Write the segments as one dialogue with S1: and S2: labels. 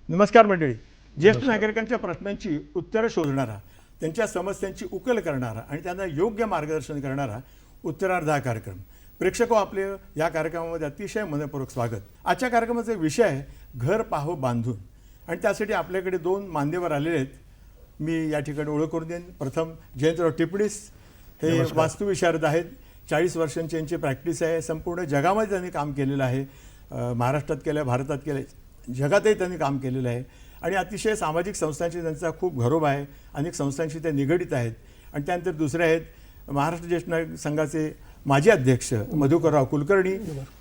S1: नमस्कार मंडळी. ज्येष्ठ नागरिकांच्या प्रश्नांची उत्तरं शोधणारा, त्यांच्या समस्यांची उकल करणारा आणि त्यांना योग्य मार्गदर्शन करणारा उत्तरार्ध हा कार्यक्रम. प्रेक्षको, आपले या कार्यक्रमामध्ये अतिशय मनपूर्वक स्वागत. आजच्या कार्यक्रमाचा विषय आहे घर पाहो बांधून, आणि त्यासाठी आपल्याकडे दोन मान्यवर आलेले आहेत. मी या ठिकाणी ओळख करून देईन. प्रथम जयंतराव टिपणीस हे वास्तुविशारद आहेत. 40 वर्षांची यांची प्रॅक्टिस आहे. संपूर्ण जगामध्ये त्यांनी काम केलेलं आहे. महाराष्ट्रात केलं, भारतात केलं, जगातही त्यांनी काम केलेलं आहे. आणि अतिशय सामाजिक संस्थांशी त्यांचा खूप घरोबा आहे. अनेक संस्थांशी ते निगडित आहेत. आणि त्यानंतर दुसरे आहेत महाराष्ट्र ज्येष्ठ नागरिक संघाचे माजी अध्यक्ष मधुकरराव कुलकर्णी.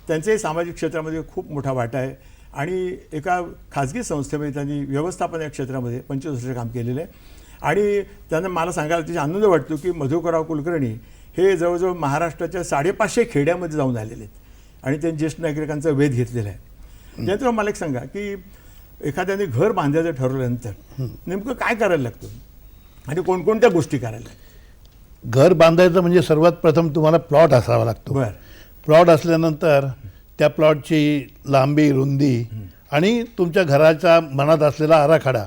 S1: त्यांचेही सामाजिक क्षेत्रामध्ये खूप मोठा वाटा आहे. आणि एका खाजगी संस्थेमध्ये त्यांनी व्यवस्थापन या क्षेत्रामध्ये 25 वर्ष काम केलेलं आहे. आणि त्यांना मला सांगायला तिचा आनंद वाटतो की मधुकरराव कुलकर्णी हे जवळजवळ महाराष्ट्राच्या 550 खेड्यामध्ये जाऊन आलेले आहेत आणि त्यांनी ज्येष्ठ नागरिकांचा वेध घेतलेला आहे. त्यानंतर मला एक सांगा की एखाद्याने घर बांधायचं ठरवल्यानंतर नेमकं काय करायला लागतं आणि कोणकोणत्या गोष्टी करायला लागतात?
S2: घर बांधायचं म्हणजे सर्वात प्रथम तुम्हाला प्लॉट असावा लागतो.
S1: बरं.
S2: प्लॉट असल्यानंतर त्या प्लॉटची लांबी, रुंदी आणि तुमच्या घराच्या मनात असलेला आराखडा,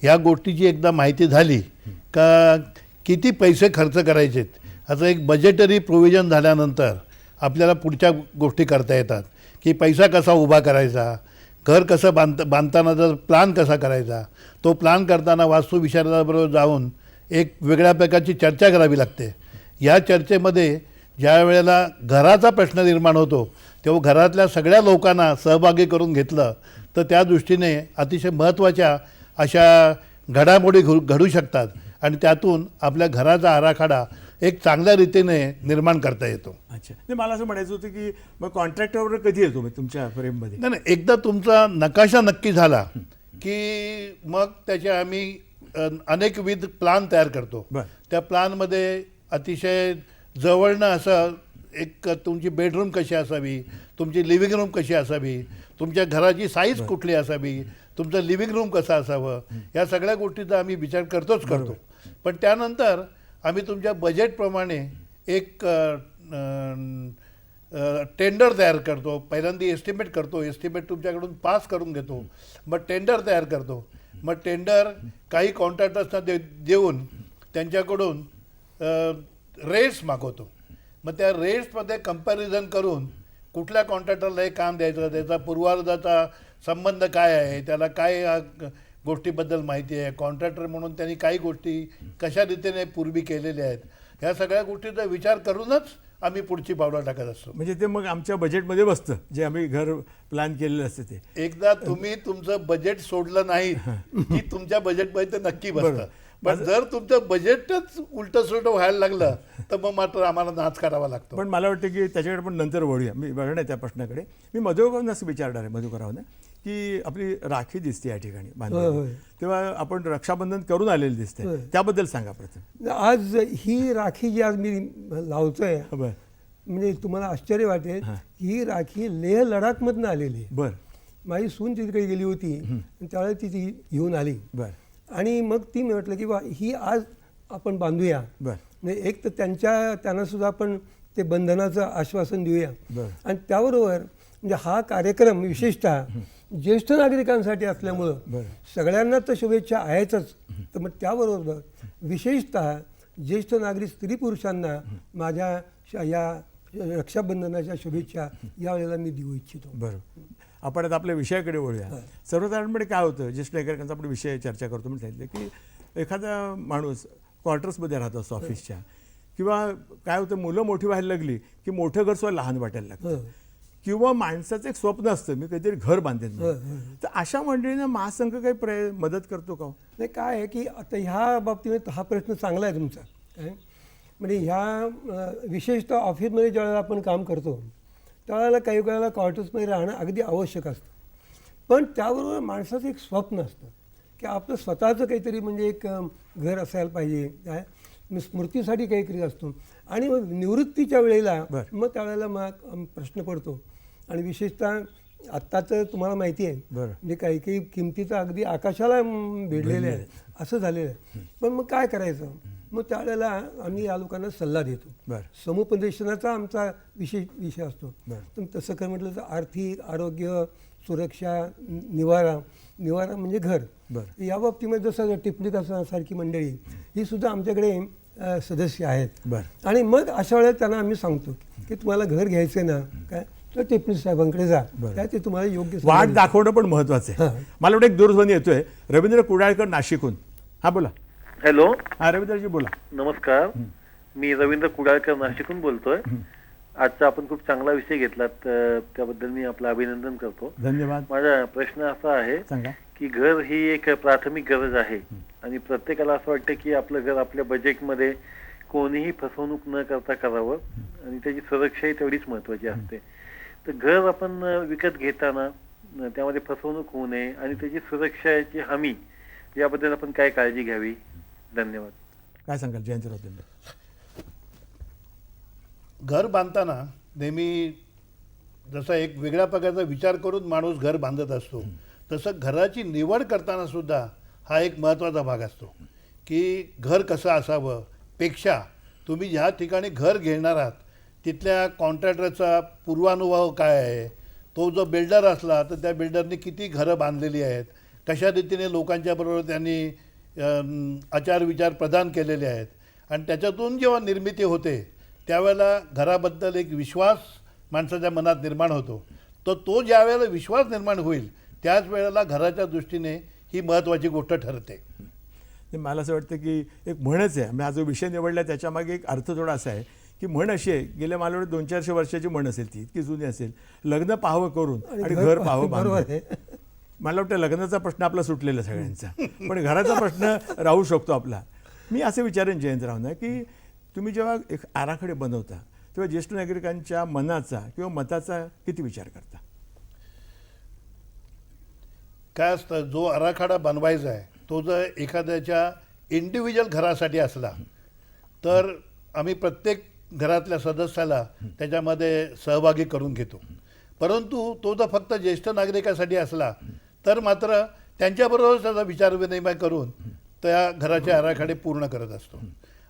S2: या गोष्टीची एकदा माहिती झाली का किती पैसे खर्च करायचेत, असं एक बजेटरी प्रोव्हिजन झाल्यानंतर आपल्याला पुढच्या गोष्टी करता येतात. की पैसा कसा उभा करायचा, घर कसं बांधतानाचा प्लान कसा करायचा, तो प्लान करताना वास्तुविशारदाबरोबर जाऊन एक वेगळ्या प्रकारची चर्चा करावी लागते. या चर्चेमध्ये ज्या वेळेला घराचा प्रश्न निर्माण होतो तेव्हा घरातल्या सगळ्या लोकांना सहभागी करून घेतलं तर त्या दृष्टीने अतिशय महत्त्वाच्या अशा घडामोडी घडू शकतात आणि त्यातून आपल्या घराचा आराखडा एक चांगल्या रीतीने निर्माण करता येतो.
S1: अच्छा, नाही मला असं म्हणायचं होतं की मग कॉन्ट्रॅक्टरवर कधी येतो मग तुमच्या फ्रेममध्ये?
S2: नाही, एकदा तुमचा नकाशा नक्की झाला की मग त्याचे आम्ही अनेकविध प्लान तयार करतो. त्या प्लानमध्ये अतिशय जवळनं असं एक तुमची बेडरूम कशी असावी, तुमची लिव्हिंग रूम कशी असावी, तुमच्या घराची साईज कुठली असावी, तुमचं लिव्हिंग रूम कसं असावं, या सगळ्या गोष्टीचा आम्ही विचार करतो. पण त्यानंतर आम्ही तुमच्या बजेटप्रमाणे एक टेंडर तयार करतो. पहिल्यांदा एस्टिमेट करतो, एस्टिमेट तुमच्याकडून पास करून घेतो, मग टेंडर तयार करतो. मग टेंडर काही कॉन्ट्रॅक्टर्सना देऊन त्यांच्याकडून रेट्स मागवतो. मग त्या रेट्समध्ये कंपॅरिझन करून कुठल्या कॉन्ट्रॅक्टरला हे काम द्यायचं, त्याचा पूर्वार्धाचा संबंध काय आहे, त्याला काय गोष्टीबद्दल माहिती आहे, कॉन्ट्रॅक्टर म्हणून त्यांनी काही गोष्टी कशा रीतीने पूर्वी केलेल्या आहेत, ह्या सगळ्या गोष्टीचा विचार करूनच आम्ही पुढची पावलं टाकत असतो.
S1: म्हणजे ते मग आमच्या बजेटमध्ये बसतं जे आम्ही घर प्लॅन केलेलं असतं ते.
S2: एकदा तुम्ही तुमचं बजेट सोडलं नाही की तुमच्या बजेटमध्ये ते नक्की बसतं. पण जर तुमचं बजेटच उलटं सुलटं व्हायला लागलं तर मग मात्र आम्हाला नाच करावा लागतो.
S1: पण मला वाटतं की त्याच्याकडे पण नंतर वळूया. मी बघणार आहे त्या प्रश्नाकडे. मी मधुकरावांना असं विचारणार आहे, मधुकरावांना, की आपली राखी दिसते या ठिकाणी बांधली, तेव्हा आपण रक्षाबंधन करून आलेलं दिसतंय, त्याबद्दल सांगा प्रथम.
S3: आज ही राखी जी आज मी लावतोय, म्हणजे तुम्हाला आश्चर्य वाटेल, ही राखी लेह लडाखमधनं आलेली आहे.
S1: बरं.
S3: माझी सून तिकडे गेली होती, त्यावेळेस ती घेऊन आली.
S1: बरं.
S3: आणि मग ती म्हटलं की बा ही आज आपण बांधूया. म्हणजे एक तर त्यांना सुद्धा आपण ते बंधनाचं आश्वासन देऊया. आणि त्याबरोबर म्हणजे हा कार्यक्रम विशेषतः ज्येष्ठ नागरिकांसाठी असल्यामुळं सगळ्यांना तर शुभेच्छा आहेतच, तर मग त्याबरोबर विशेषतः ज्येष्ठ नागरिक स्त्री पुरुषांना माझ्या या रक्षाबंधनाच्या शुभेच्छा यावेळेला मी देऊ इच्छितो.
S1: बरं. आपण आता आपल्या विषयाकडे वळूया. सर्वसाधारणपणे काय होतं, ज्येष्ठ नागरिकांचा आपण विषय चर्चा करतो म्हणून सांगितलं की एखादा माणूस क्वार्टर्समध्ये राहत असतो ऑफिसच्या, किंवा काय होतं मुलं मोठी व्हायला लागली की मोठं घर सुद्धा लहान वाटायला लागतं. किंवा माणसाचं एक स्वप्न असतं मी काहीतरी घर बांधेन म्हणून. तर अशा मंडळींना महासंघ काही मदत करतो का हो?
S3: नाही काय आहे की आता ह्या बाबतीमध्ये हा प्रश्न चांगला आहे तुमचा. काय म्हणजे ह्या विशेषतः ऑफिसमध्ये ज्यावेळेला आपण काम करतो त्यावेळेला काही वेळेला क्वार्टर्समध्ये राहणं अगदी आवश्यक असतं. पण त्याबरोबर माणसाचं एक स्वप्न असतं की आपलं स्वतःचं काहीतरी म्हणजे एक घर असायला पाहिजे. काय स्मृतीसाठी काहीतरी असतो आणि मग निवृत्तीच्या वेळेला मग त्यावेळेला मग प्रश्न पडतो. आणि विशेषतः आत्ताचं तुम्हाला माहिती आहे म्हणजे काही काही किमती तर अगदी आकाशाला भिडलेल्या आहेत असं झालेलं आहे. पण मग काय करायचं? मग त्यावेळेला आम्ही या लोकांना सल्ला देतो. समुपदेशनाचा आमचा विषय असतो. तर तसं काय म्हटलं तर आर्थिक, आरोग्य, सुरक्षा, निवारा म्हणजे घर. या बाबतीमध्ये जसं टिपणीकर सारखी मंडळी ही सुद्धा आमच्याकडे सदस्य आहेत. आणि मग अशा वेळेला त्यांना आम्ही सांगतो की तुम्हाला घर घ्यायचं ना काय तर टिपणी साहेबांकडे जा, काय ते तुम्हाला योग्य
S1: वाट दाखवणं पण महत्वाचं आहे. मला वाटतं एक दूरध्वनी येतोय रवींद्र कुडाळकर नाशिकहून. हा बोला.
S4: हॅलो.
S1: हा रवींद्रजी बोला.
S4: नमस्कार, मी रवींद्र कुडाळकर नाशिकहून बोलतोय. आजचा आपण खूप चांगला विषय घेतलात, त्याबद्दल मी आपलं अभिनंदन करतो.
S1: धन्यवाद.
S4: माझा प्रश्न असा आहे की घर ही एक प्राथमिक गरज आहे आणि प्रत्येकाला असं वाटतं की आपलं घर आपल्या बजेटमध्ये कोणीही फसवणूक न करता करावं आणि त्याची सुरक्षाही तेवढीच महत्वाची असते. तर घर आपण विकत घेताना त्यामध्ये फसवणूक होऊ नये आणि त्याची सुरक्षाची हमी याबद्दल आपण काय काळजी घ्यावी? धन्यवाद.
S1: काय सांगाल जयंतराव?
S2: घर बांधताना नेहमी जसा एक वेगळ्या प्रकारचा विचार करून माणूस घर बांधत असतो तसं घराची निवड करताना सुद्धा हा एक महत्त्वाचा भाग असतो की घर कसं असावं पेक्षा तुम्ही ज्या ठिकाणी घर घेणार आहात तिथल्या कॉन्ट्रॅक्टरचा पूर्वानुभव काय आहे, तो जो बिल्डर असला तर त्या बिल्डरने किती घरं बांधलेली आहेत, कशा रीतीने लोकांच्याबरोबर त्यांनी आचारविचार प्रदान केलेले आहेत आणि त्याच्यातून जेव्हा निर्मिती होते त्यावेळेला घराबद्दल एक विश्वास माणसाच्या मनात निर्माण होतो. तो ज्या वेळेला विश्वास निर्माण होईल त्याच वेळेला घराच्या दृष्टीने ही महत्त्वाची गोष्ट ठरते.
S1: मला असं वाटतं की एक म्हणच आहे, मी हा जो विषय निवडला त्याच्यामागे एक अर्थ थोडा असा आहे की म्हण अशी आहे, गेल्या मला वाटतं 200-400 वर्षाची म्हण असेल, ती इतकी जुनी असेल, लग्न पाहावं करून आणि घर पाहावं बांधून. मला वाटतं लग्नाचा प्रश्न आपला सुटलेला सगळ्यांचा, पण घराचा प्रश्न राहू शकतो आपला. मी असं विचारेन जयंतरावना की तुम्ही जेव्हा एक आराखडे बनवता तेव्हा ज्येष्ठ नागरिकांच्या मनाचा किंवा मताचा किती विचार करता?
S2: काय असतं, जो आराखडा बनवायचा आहे तो जर एखाद्याच्या इंडिव्हिज्युअल घरासाठी असला तर आम्ही प्रत्येक घरातल्या सदस्याला त्याच्यामध्ये सहभागी करून घेतो. परंतु तो जर फक्त ज्येष्ठ नागरिकासाठी असला तर मात्र त्यांच्याबरोबर त्याचा विचारविनिमय करून त्या घराचे आराखडे पूर्ण करत असतो.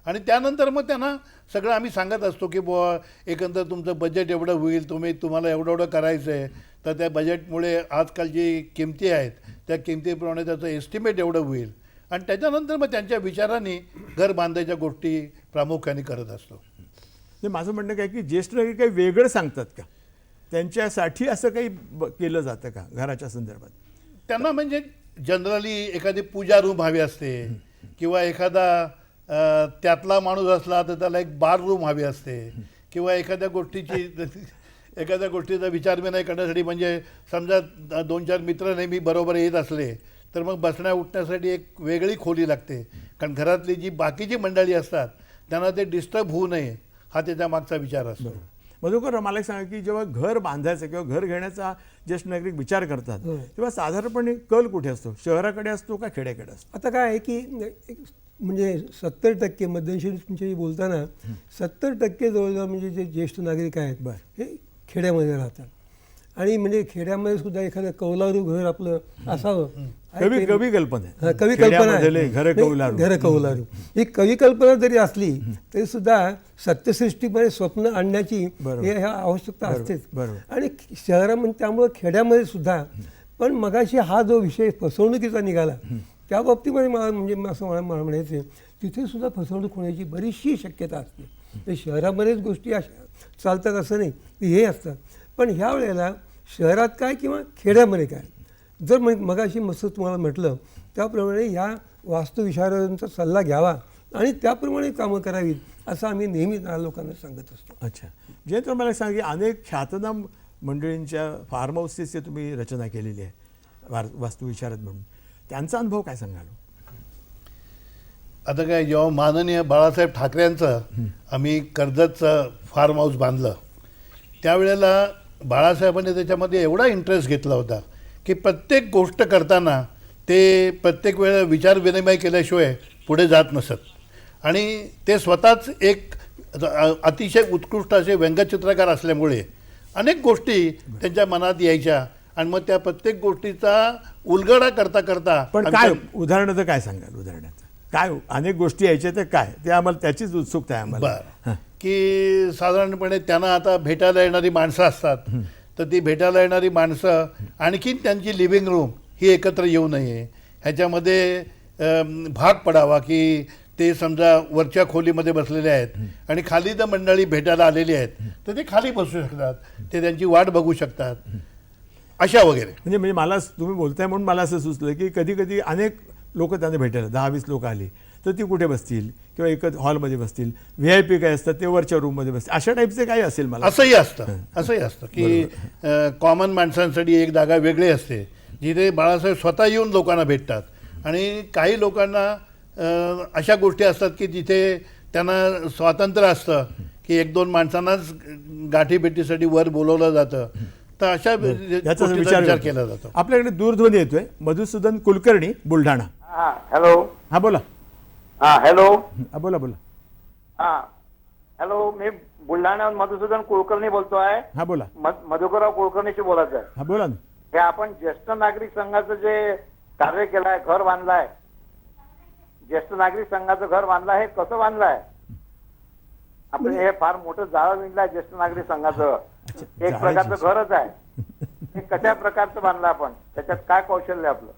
S2: आणि त्यानंतर मग त्यांना सगळं आम्ही सांगत असतो की बुवा एकंदर तुमचं बजेट एवढं होईल, तुम्हाला एवढं करायचं आहे, तर त्या बजेटमुळे आजकाल जी किमती आहेत त्या किमतीप्रमाणे त्याचं एस्टिमेट एवढं होईल आणि त्याच्यानंतर मग त्यांच्या विचारांनी घर बांधायच्या गोष्टी प्रामुख्याने करत असतो.
S1: माझं म्हणणं काय की ज्येष्ठ नागरिक काही वेगळं सांगतात का? त्यांच्यासाठी असं काही केलं जातं का घराच्या संदर्भात?
S2: त्यांना म्हणजे जनरली एखादी पूजा रूम हवी असते किंवा एखादा त्यातला माणूस असला तर त्याला एक बार रूम हवी असते किंवा एखाद्या गोष्टीचा विचारविनिमय करण्यासाठी म्हणजे समजा 2-4 मित्र नेहमी बरोबर येत असले तर मग बसण्या उठण्यासाठी एक वेगळी खोली लागते, कारण घरातली जी बाकीची मंडळी असतात त्यांना ते डिस्टर्ब होऊ नये हा त्याच्या मागचा विचार असतो.
S1: मधुकर, मला एक सांगा की जेव्हा घर बांधायचं किंवा घर घेण्याचा ज्येष्ठ नागरिक विचार करतात तेव्हा साधारणपणे कल कुठे असतो? शहराकडे असतो का खेड्याकडे असतो?
S3: आता काय आहे की म्हणजे 70% मध्यंतरी तुमच्याशी बोलताना 70% जवळजवळ म्हणजे जे ज्येष्ठ नागरिक आहेत हे खेड्यामध्ये राहतात. आणि म्हणजे खेड्यामध्ये सुद्धा एखादं कौलारू घर आपलं असावं,
S1: कवी कल्पना आहे.
S3: कवी कल्पना आहे घर कौलारू. ही कवी कल्पना जरी असली तरी सुद्धा सत्यसृष्टीमध्ये स्वप्न आणण्याची आवश्यकता असतेच. आणि शहरामध्ये त्यामुळं खेड्यामध्ये सुद्धा. पण मगाशी हा जो विषय फसवणुकीचा निघाला त्या बाबतीमध्ये मला म्हणायचं तिथे सुद्धा फसवणूक होण्याची बरीचशी शक्यता असते. ते शहरामध्येच गोष्टी अशा चालतात असं नाही, हे असतात. पण ह्या वेळेला शहरात काय किंवा खेड्यामध्ये काय, जर मगाशी मस्त तुम्हाला म्हटलं त्याप्रमाणे ह्या वास्तुविशारदांचा सल्ला घ्यावा आणि त्याप्रमाणे कामं करावीत असं आम्ही नेहमी लोकांना सांगत असतो.
S1: अच्छा, जे तर मला सांग की अनेक ख्यातनाम मंडळींच्या फार्म हाऊसची तुम्ही रचना केलेली आहे वास्तुविशारद म्हणून, त्यांचा अनुभव काय सांगाल?
S2: आता काय, जेव्हा माननीय बाळासाहेब ठाकरेंचं आम्ही कर्जतचं फार्म हाऊस बांधलं, त्यावेळेला बाळासाहेबांनी त्याच्यामध्ये एवढा इंटरेस्ट घेतला होता की प्रत्येक गोष्ट करताना ते प्रत्येक वेळेला विचारविनिमय केल्याशिवाय पुढे जात नसत. आणि ते स्वतःच एक अतिशय उत्कृष्ट असे व्यंगचित्रकार असल्यामुळे अनेक गोष्टी त्यांच्या मनात यायच्या आणि मग त्या प्रत्येक गोष्टीचा उलगडा करता करता
S1: पण काय उदाहरणाचं काय सांगाल? उदाहरणाचं काय अनेक गोष्टी यायच्या ते काय, ते आम्हाला त्याचीच उत्सुकता आहे आम्हाला.
S2: बरं, की साधारणपणे त्यांना आता भेटायला येणारी माणसं असतात, तर ती भेटायला येणारी माणसं आणखीन त्यांची लिव्हिंग रूम ही एकत्र येऊ नये, ह्याच्यामध्ये भाग पडावा की ते समजा वरच्या खोलीमध्ये बसलेले आहेत आणि खाली जर मंडळी भेटायला आलेली आहेत तर ते खाली बसू शकतात, ते त्यांची वाट बघू शकतात, अशा वगैरे.
S1: म्हणजे मला तुम्ही बोलताय म्हणून मला असं सुचलं की कधी कधी अनेक लोक त्यांना भेटायला 10-20 लोक आली तर ती कुठे बसतील किंवा एकच हॉलमध्ये बसतील, VIP काय असतात ते वरच्या रूममध्ये बसतील, अशा टाईपचे काही असेल. मला
S2: असंही असतं की कॉमन माणसांसाठी एक जागा वेगळी असते जिथे बाळासाहेब स्वतः येऊन लोकांना भेटतात. आणि काही लोकांना अशा गोष्टी असतात की जिथे त्यांना स्वातंत्र्य असतं की 1-2 माणसांनाच गाठीभेटीसाठी वर बोलवलं जातं, तर अशा
S1: याचा
S2: गोष्टीचा विचार केला जातो.
S1: आपल्याकडे दूरध्वनी येतोय, मधुसूदन कुलकर्णी, बुलढाणा.
S5: हॅलो.
S1: हा बोला.
S5: हॅलो.
S1: हा बोला बोला.
S5: हॅलो, मी बुलढाण्याहून मधुसूदन कुलकर्णी बोलतोय.
S1: हा बोला.
S5: मधुकरराव कुलकर्णीशी बोलायचं आहे.
S1: हा बोला ना.
S5: हे आपण ज्येष्ठ नागरिक संघाचं जे कार्य केलंय, घर बांधलाय, ज्येष्ठ नागरिक संघाचं घर बांधलं, हे कसं बांधलंय आपण? हे फार मोठं जाळं विणलंय ज्येष्ठ नागरिक संघाचं, एक प्रकारचं घरच आहे. हे कशा प्रकारचं बांधलं आपण, त्याच्यात काय कौशल्य आपलं?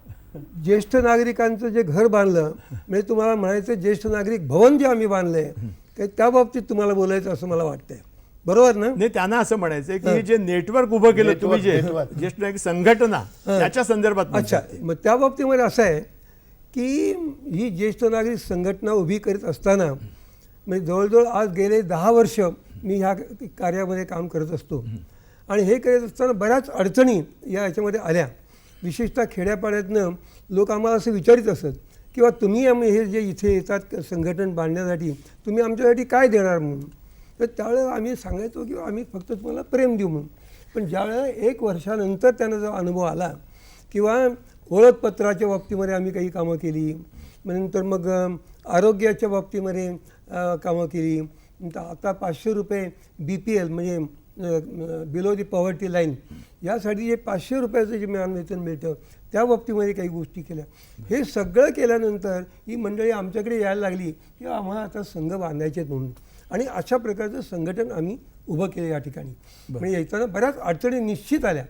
S3: ज्येष्ठ नागरिकांचं जे घर बांधलं, म्हणजे तुम्हाला म्हणायचं ज्येष्ठ नागरिक भवन जे आम्ही बांधले, त्या बाबतीत तुम्हाला बोलायचं असं मला वाटतंय. बरोबर ना?
S1: नाही, त्यांना असं म्हणायचं की हे जे नेटवर्क उभं केलं तुम्ही, जे ज्येष्ठ नागरिक संघटना, त्याच्या संदर्भात.
S3: अच्छा, मग त्या बाबतीमध्ये असं आहे की ही ज्येष्ठ नागरिक संघटना उभी करीत असताना म्हणजे जवळजवळ आज गेले 10 वर्ष मी ह्या कार्यामध्ये काम करत असतो. आणि हे करत असताना बऱ्याच अडचणी याच्यामध्ये आल्या. विशेषतः खेड्यापाड्यातनं लोक आम्हाला असं विचारित असत किंवा तुम्ही हे जे इथे येतात संघटन बांधण्यासाठी, तुम्ही आमच्यासाठी काय देणार म्हणून. तर त्यावेळेला आम्ही सांगायचो की आम्ही फक्त तुम्हाला प्रेम देऊ म्हणून. पण ज्यावेळेला 1 वर्षानंतर त्यांना जो अनुभव आला किंवा ओळखपत्राच्या बाबतीमध्ये आम्ही काही कामं केली, नंतर मग आरोग्याच्या बाबतीमध्ये कामं केली, आता 500 रुपये BPL म्हणजे बिलो दी पॉवर्टी लाईन, यासाठी जे 500 रुपयाचं जे वेतन मिळतं त्या बाबतीमध्ये काही गोष्टी केल्या. हे सगळं केल्यानंतर ही मंडळी आमच्याकडे यायला लागली की आम्हाला आता संघ बांधायचे म्हणून. आणि अशा प्रकारचं संघटन आम्ही उभं केलं या ठिकाणी. म्हणजे येताना बऱ्याच अडचणी निश्चित आल्या,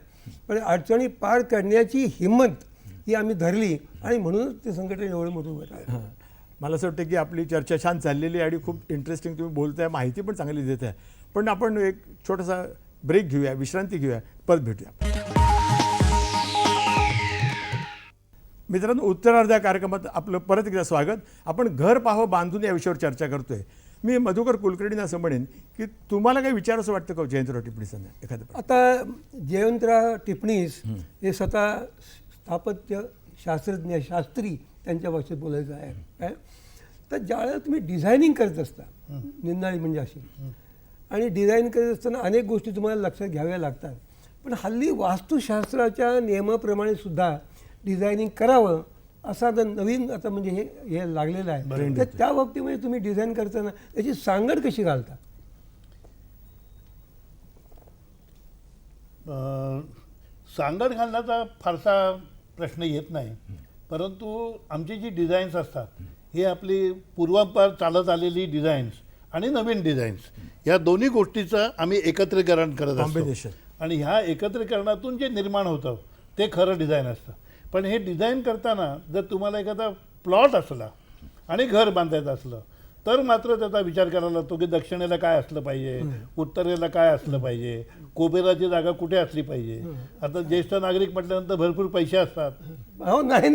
S3: पण अडचणी पार करण्याची हिंमत ही आम्ही धरली आणि म्हणूनच ते संघटन एवढं मोठं उभं राहिलं.
S1: मला असं वाटतं की आपली चर्चा छान चाललेली आहे आणि खूप इंटरेस्टिंग तुम्ही बोलताय, माहिती पण चांगली देत आहे. पण आपण एक छोटासा ब्रेक घेऊया, विश्रांती घेऊया, परत भेटूया. मित्रांनो, उत्तरार्ध कार्यक्रमात आपलं परत एकदा स्वागत. आपण घर पाहो बांधून या विषयावर चर्चा करतोय. मी मधुकर कुलकर्णींना असं म्हणेन की तुम्हाला काही विचार असं वाटतं का जयंतराव टिपणीसांना एखादं?
S3: आता जयवंतराव टिपणीस हे स्वतः स्थापत्य शास्त्रज्ञ, शास्त्री त्यांच्या भाषेत बोलायचं आहे काय. तर ज्यावेळेला तुम्ही डिझायनिंग करत असता, निंदाळी म्हणजे अशी, आणि डिझाईन करत असताना अनेक गोष्टी तुम्हाला लक्षात घ्याव्या लागतात. पण हल्ली वास्तुशास्त्राच्या नियमाप्रमाणे सुद्धा डिझायनिंग करावं असा आता नवीन आता म्हणजे हे लागलेलं आहे. तर त्या बाबतीमध्ये तुम्ही डिझाईन करताना त्याची सांगड कशी घालता?
S2: सांगड घालण्याचा फारसा प्रश्न येत नाही, परंतु आमची जी डिझाईन्स असतात ही आपली पूर्वापार चालत आलेली डिझाईन्स आणि नवीन डिझाईन्स या दोन्ही गोष्टीचं आम्ही एकत्रीकरण करत असतो. आणि ह्या एकत्रीकरणातून जे निर्माण होतं ते खरं डिझाईन असतं. पण हे डिझाईन करताना जर तुम्हाला एखादा प्लॉट असला आणि घर बांधायचं असलं तर मात्र त्याचा विचार करायला लागतो की दक्षिणेला काय असलं पाहिजे, उत्तरेला काय असलं पाहिजे, कुबेराची जागा कुठे असली पाहिजे. आता ज्येष्ठ नागरिक म्हटल्यानंतर भरपूर पैसे असतात,
S3: हो नाही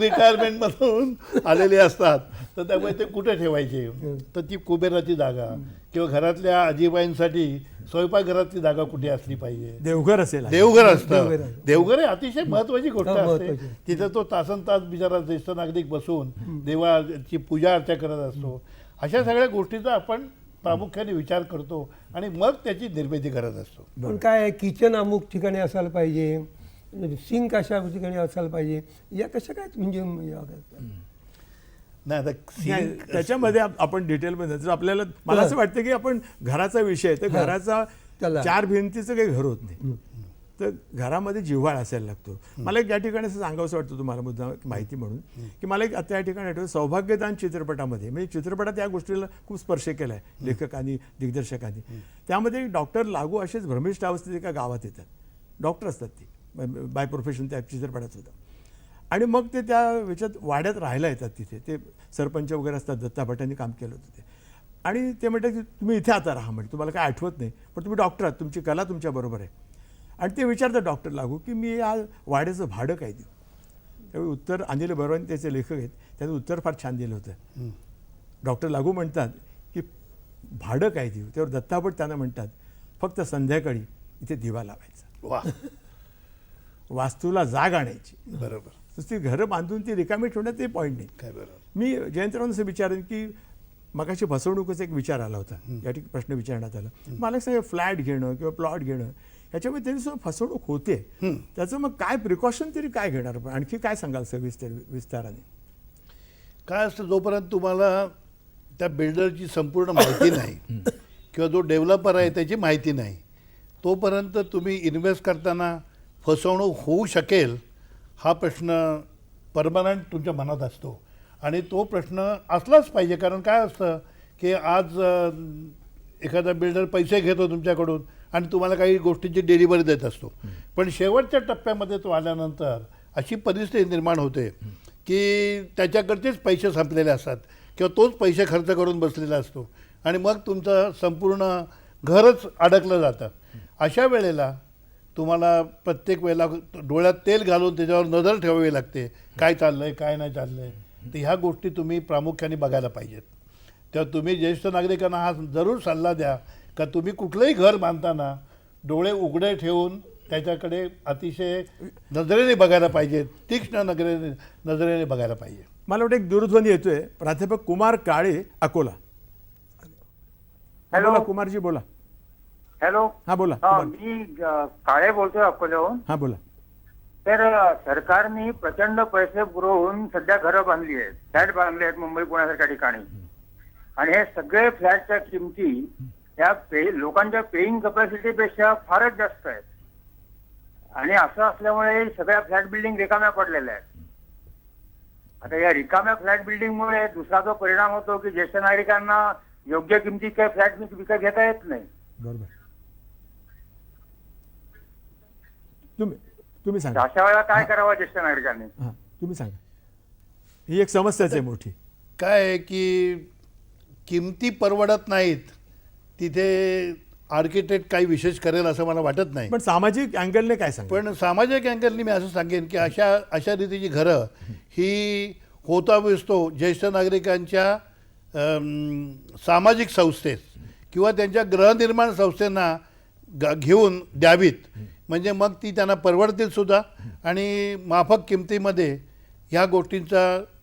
S2: रिटायरमेंटमधून आलेले असतात, तर त्यामुळे ते कुठे ठेवायचे, तर ती कुबेराची जागा किंवा घरातल्या आजीबाईंसाठी स्वयंपाकघरातली जागा कुठे असली पाहिजे.
S1: देवघर असेल.
S2: देवघर असतं.
S3: देवघर आहे.
S2: देवघर हे अतिशय महत्वाची गोष्ट असते.
S3: महत्त्वाची.
S2: तिथे तो तासन तास बिचारा ज्येष्ठ नागरिक बसून देवाची पूजा अर्चा करत असतो. अशा सगळ्या गोष्टीचा आपण प्रामुख्याने विचार करतो आणि मग त्याची निर्मिती करत असतो.
S3: पण काय किचन अमुक ठिकाणी असायला पाहिजे, सिंक अशा ठिकाणी असायला पाहिजे, या कशा काय म्हणजे
S2: नाही आता
S1: नाही, त्याच्यामध्ये आपण डिटेलमध्ये जर आपल्याला मला असं वाटतं की आपण घराचा विषय तर घराचा
S3: त्याला-
S1: 4 भिंतीचं काही घर होत नाही, तर घरामध्ये जिव्हाळा असायला लागतो. मला एक या ठिकाणी असं सांगावंसं वाटतं तुम्हाला मुद्दा माहिती म्हणून की मला एक आता या ठिकाणी आठवतं सौभाग्यदान चित्रपटामध्ये, म्हणजे चित्रपटात या गोष्टीला खूप स्पर्श केला आहे लेखकांनी दिग्दर्शकांनी. त्यामध्ये डॉक्टर लागू असेच भ्रमिष्ठ अवस्थेत एका गावात येतात, डॉक्टर असतात ती बाय प्रोफेशन त्या चित्रपटात होतं. आणि मग ते त्या ह्याच्यात वाड्यात राहायला येतात, तिथे ते सरपंच वगैरे असतात, दत्ता भटांनी काम केलं होतं ते. आणि ते म्हणतात की तुम्ही इथे आता राहा, म्हणजे तुम्हाला काय आठवत नाही पण तुम्ही डॉक्टर आहात, तुमची कला तुमच्या बरोबर आहे. आणि ते विचारतात डॉक्टर लागू की मी या वाड्याचं भाडं काय देऊ. त्यावेळी उत्तर अनिल बर्वन त्याचे लेखक आहेत, त्यांनी उत्तर फार छान दिलं होतं. डॉक्टर लागू म्हणतात की भाडं काय देऊ. त्यावर दत्ता भट त्यांना म्हणतात फक्त संध्याकाळी इथे दिवा लावायचा,
S2: वा
S1: वास्तूला जाग आणायची,
S2: बरोबर
S1: नुसती घरं बांधून ती रिकामी ठेवण्यात ते पॉईंट नाही.
S2: काय बरोबर.
S1: मी जयंतरावांना असं विचारेन की मगाशी फसवणुकीचा एक विचार आला होता, या ठिकाणी प्रश्न विचारण्यात आला. मला सगळं फ्लॅट घेणं किंवा प्लॉट घेणं ह्याच्यामध्ये त्यांनी सुद्धा फसवणूक होते, त्याचं मग काय प्रिकॉशन तरी काय घेणार, आणखी काय सांगाल विस्ताराने.
S2: काय असतं, जोपर्यंत तुम्हाला त्या बिल्डरची संपूर्ण माहिती नाही किंवा जो डेव्हलपर आहे त्याची माहिती नाही, तोपर्यंत तुम्ही इन्व्हेस्ट करताना फसवणूक होऊ शकेल हा प्रश्न परमनंट तुमच्या मनात असतो. आणि तो प्रश्न असलाच पाहिजे, कारण काय असतं की आज एखादा बिल्डर पैसे घेतो तुमच्याकडून आणि तुम्हाला काही गोष्टींची डिलिव्हरी देत असतो, पण शेवटच्या टप्प्यामध्ये तो आल्यानंतर अशी परिस्थिती निर्माण होते की त्याच्याकडचेच पैसे संपलेले असतात किंवा तोच पैसे खर्च करून बसलेला असतो आणि मग तुमचं संपूर्ण घरच अडकलं जातं. अशा वेळेला तुम्हाला प्रत्येक वेळेला डोळ्यात तेल घालून त्याच्यावर नजर ठेवावी लागते, काय चाललं आहे काय नाही चाललं आहे. तर ह्या गोष्टी तुम्ही प्रामुख्याने बघायला पाहिजेत. तेव्हा तुम्ही ज्येष्ठ नागरिकांना हा जरूर सल्ला द्या का तुम्ही कुठलंही घर बांधताना डोळे उघडे ठेवून त्याच्याकडे अतिशय नजरेने बघायला पाहिजे, तीक्ष्ण नजरेने बघायला पाहिजे.
S1: मला वाटतं एक दूरध्वनी येतोय, प्राध्यापक कुमार काळे, अकोला.
S6: हॅलो.
S1: बोला कुमारजी, बोला.
S6: हॅलो.
S1: हा बोला.
S6: मी काळे बोलतोय अकोल्याहून.
S1: हा बोला.
S6: तर सरकारने प्रचंड पैसे पुरवून सध्या घरं बांधली आहेत, फ्लॅट बांधले आहेत मुंबई पुण्यासारख्या ठिकाणी. आणि हे सगळे फ्लॅटच्या किमती या लोकांच्या पेईंग कपॅसिटीपेक्षा फारच जास्त आहेत. आणि असं असल्यामुळे सगळ्या फ्लॅट बिल्डिंग रिकाम्या पडलेल्या आहेत. आता या रिकाम्या फ्लॅट बिल्डिंगमुळे दुसरा जो परिणाम होतो की ज्येष्ठ नागरिकांना योग्य किमतीत काही फ्लॅट विकत घेता येत नाही.
S1: बरोबर. तुम्ही सांगा.
S6: अशा वेळेला काय करावं ज्येष्ठ नागरिकांनी?
S1: हां तुम्ही सांगा. ही एक समस्याच आहे मोठी.
S2: काय आहे की किमती परवडत नाहीत तिथे आर्किटेक्ट काही विशेष करेल असं मला वाटत नाही.
S1: पण सामाजिक अँगलने काय सांगा.
S2: पण सामाजिक अँगलनी मी असं सांगेन की अशा रीतीची घरं ही होता विसतो ज्येष्ठ नागरिकांच्या सामाजिक संस्थेत किंवा त्यांच्या गृहनिर्माण संस्थेंना घेऊन द्यावीत, म्हणजे मग ती त्यांना परवडतील सुद्धा आणि माफक किमतीमध्ये ह्या गोष्टींचा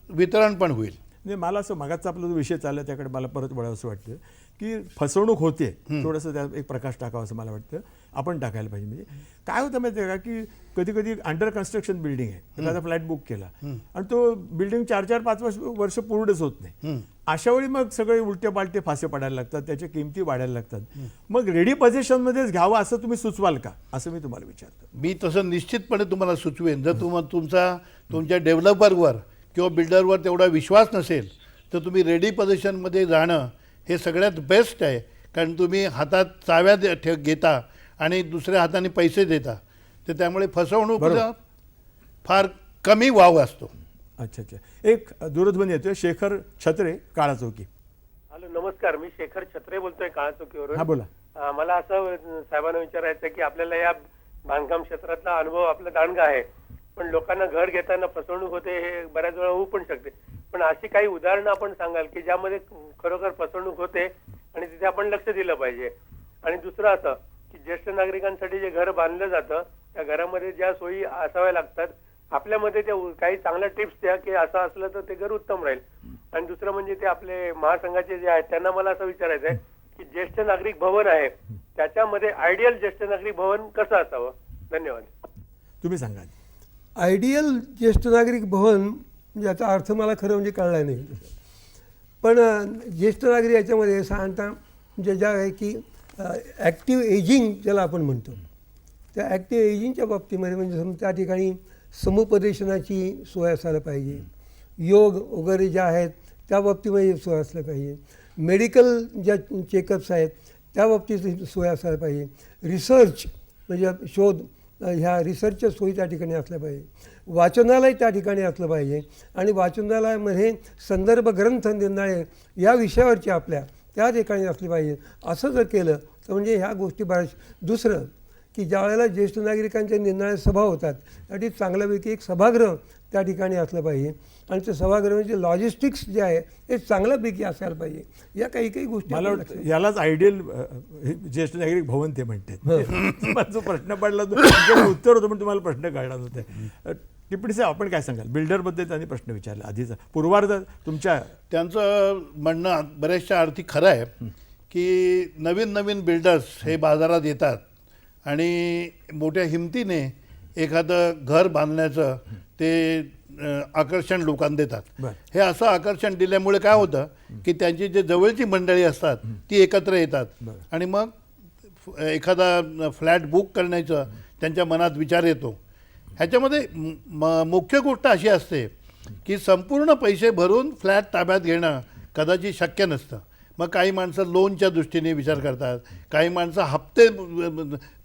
S2: वितरण पण होईल.
S1: म्हणजे मला असं मागाचा आपला जो विषय चालला त्याकडे मला परत वळावं असं वाटतं की फसवणूक होते, थोडंसं त्यात एक प्रकाश टाकावा असं मला वाटतं, आपण टाकायला पाहिजे. म्हणजे काय होतं माहिती आहे का की कधी कधी अंडर कन्स्ट्रक्शन बिल्डिंग आहे, एखादा फ्लॅट बुक केला आणि तो बिल्डिंग 4-5 वर्ष पूर्णच होत नाही. अशा वेळी मग सगळे उलटे पालटे फासे पडायला लागतात, त्याच्या किमती वाढायला लागतात. मग रेडी पोझिशनमध्येच घ्यावं असं तुम्ही सुचवाल का, असं मी तुम्हाला विचारतो.
S2: मी तसं निश्चितपणे तुम्हाला सुचवेन. जर तुमच्या डेव्हलपरवर किंवा बिल्डरवर तेवढा विश्वास नसेल तर तुम्ही रेडी पोझिशनमध्ये जाणं हे सगळ्यात बेस्ट आहे. कारण तुम्ही हातात चाव्या घेता आणि दुसऱ्या हाताने पैसे देता, तर त्यामुळे फसवणूक फार कमी वाव असतो.
S1: अच्छा. एक दूरध्वनी येतोय, शेखर छत्रे, काळा चौकी.
S7: हॅलो, नमस्कार. मी शेखर छत्रे बोलतोय काळा चौकीवरून.
S1: हा बोला.
S7: मला असं साहेबांना विचारायचं की आपल्याला या बांधकाम क्षेत्रातला अनुभव आपला दांडगा आहे, पण लोकांना घर घेताना फसवणूक होते हे बऱ्याच वेळा होऊ पण शकते. पण अशी काही उदाहरणं आपण सांगाल की ज्यामध्ये खरोखर फसवणूक होते आणि तिथे आपण लक्ष दिलं पाहिजे. आणि दुसरं असं की ज्येष्ठ नागरिकांसाठी जे घर बांधलं जातं त्या घरामध्ये ज्या सोयी असाव्या लागतात, आपल्यामध्ये त्या काही चांगल्या टिप्स द्या की असं असलं तर ते घर उत्तम राहील. आणि दुसरं म्हणजे ते आपले महासंघाचे जे आहेत त्यांना मला असं विचारायचं आहे की ज्येष्ठ नागरिक भवन आहे त्याच्यामध्ये आयडियल ज्येष्ठ नागरिक भवन कसं असावं. धन्यवाद.
S1: तुम्ही सांगा.
S3: आयडियल ज्येष्ठ नागरिक भवन याचा अर्थ मला खरं म्हणजे कळला नाही. पण ज्येष्ठ नागरिक याच्यामध्ये साधारणतः म्हणजे ज्या आहे की ॲक्टिव्ह एजिंग ज्याला आपण म्हणतो, त्या ॲक्टिव्ह एजिंगच्या बाबतीमध्ये म्हणजे समजा त्या ठिकाणी समुपदेशनाची सोय असायला पाहिजे, योग वगैरे ज्या आहेत त्या बाबतीमध्ये सोय असल्या पाहिजे, मेडिकल ज्या चेकअप्स आहेत त्या बाबतीत सोय असायला पाहिजे, रिसर्च म्हणजे शोध ह्या रिसर्चच्या सोयी त्या ठिकाणी असल्या पाहिजे, वाचनालय त्या ठिकाणी असलं पाहिजे आणि वाचनालयामध्ये संदर्भ ग्रंथ निर्णय या विषयावरची आपल्या त्या ठिकाणी असली पाहिजे. असं जर केलं तर म्हणजे ह्या गोष्टी बऱ्याच. दुसरं की ज्या वेळेला ज्येष्ठ नागरिकांच्या निर्णय सभा होतात त्यासाठी चांगल्यापैकी एक सभागृह त्या ठिकाणी असलं पाहिजे आणि त्या सभागृहाचे लॉजिस्टिक्स जे आहे ते चांगल्यापैकी असायला पाहिजे. या काही काही गोष्टी
S1: मला वाटतं यालाच आयडियल ज्येष्ठ नागरिक भवन ते म्हणतात. मला जो प्रश्न पडला तो उत्तर होतं पण तुम्हाला प्रश्न कळणार होते. टिप्पणी साहेब आपण काय सांगाल? बिल्डरबद्दल त्यांनी प्रश्न विचारला आधीचा पूर्वार्ध तुमच्या.
S2: त्यांचं म्हणणं बऱ्याचशा अर्थी खरं आहे की नवीन नवीन बिल्डर्स हे बाजारात येतात आणि मोठ्या हिमतीने एखादं घर बांधण्याचं ते आकर्षण लोकांना देतात. हे असं आकर्षण दिल्यामुळे काय होतं की त्यांची जे जवळची मंडळी असतात ती एकत्र येतात आणि मग एखादा फ्लॅट बुक करण्याचं त्यांच्या मनात विचार येतो. ह्याच्यामध्ये मुख्य गोष्ट अशी असते की संपूर्ण पैसे भरून फ्लॅट ताब्यात घेणं कदाचित शक्य नसतं. मग काही माणसं लोनच्या दृष्टीने विचार करतात, काही माणसं हप्ते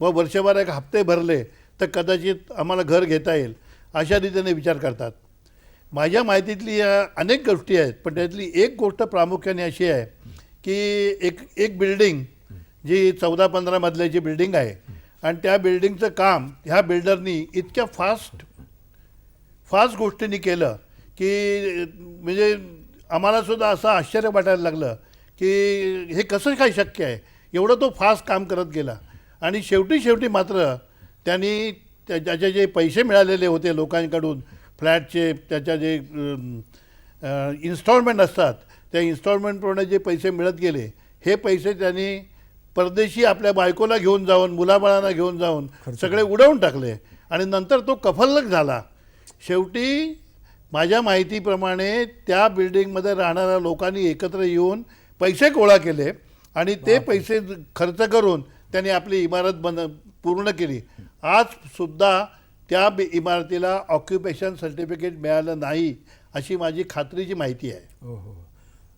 S2: व वर्षभर एक हप्ते भरले तर कदाचित आम्हाला घर घेता येईल अशा रीतीने विचार करतात. माझ्या माहितीतली या अनेक गोष्टी आहेत पण त्यातली एक गोष्ट प्रामुख्याने अशी आहे की एक बिल्डिंग जी 14-15 मजल्याची बिल्डिंग आहे आणि त्या बिल्डिंगचं काम ह्या बिल्डरनी इतक्या फास्ट गोष्टींनी केलं की म्हणजे आम्हालासुद्धा असं आश्चर्य वाटायला लागलं की हे कसं काय शक्य आहे. एवढं तो फास्ट काम करत गेला आणि शेवटी मात्र त्यांनी त्याचे जे पैसे मिळालेले होते लोकांकडून फ्लॅटचे त्याच्या जे इन्स्टॉलमेंट असतात त्या इन्स्टॉलमेंटप्रमाणे जे पैसे मिळत गेले हे पैसे त्यांनी परदेशी आपल्या बायकोला घेऊन जाऊन मुलाबाळांना घेऊन जाऊन सगळे उडवून टाकले आणि नंतर तो कफल्लक झाला. शेवटी माझ्या माहितीप्रमाणे त्या बिल्डिंगमध्ये राहणाऱ्या लोकांनी एकत्र येऊन पैसे गोळा केले आणि ते पैसे खर्च करून त्यांनी आपली इमारत पूर्ण केली. आजसुद्धा त्या इमारतीला ऑक्युपेशन सर्टिफिकेट मिळालं नाही अशी माझी खात्रीची माहिती आहे.
S1: हो हो.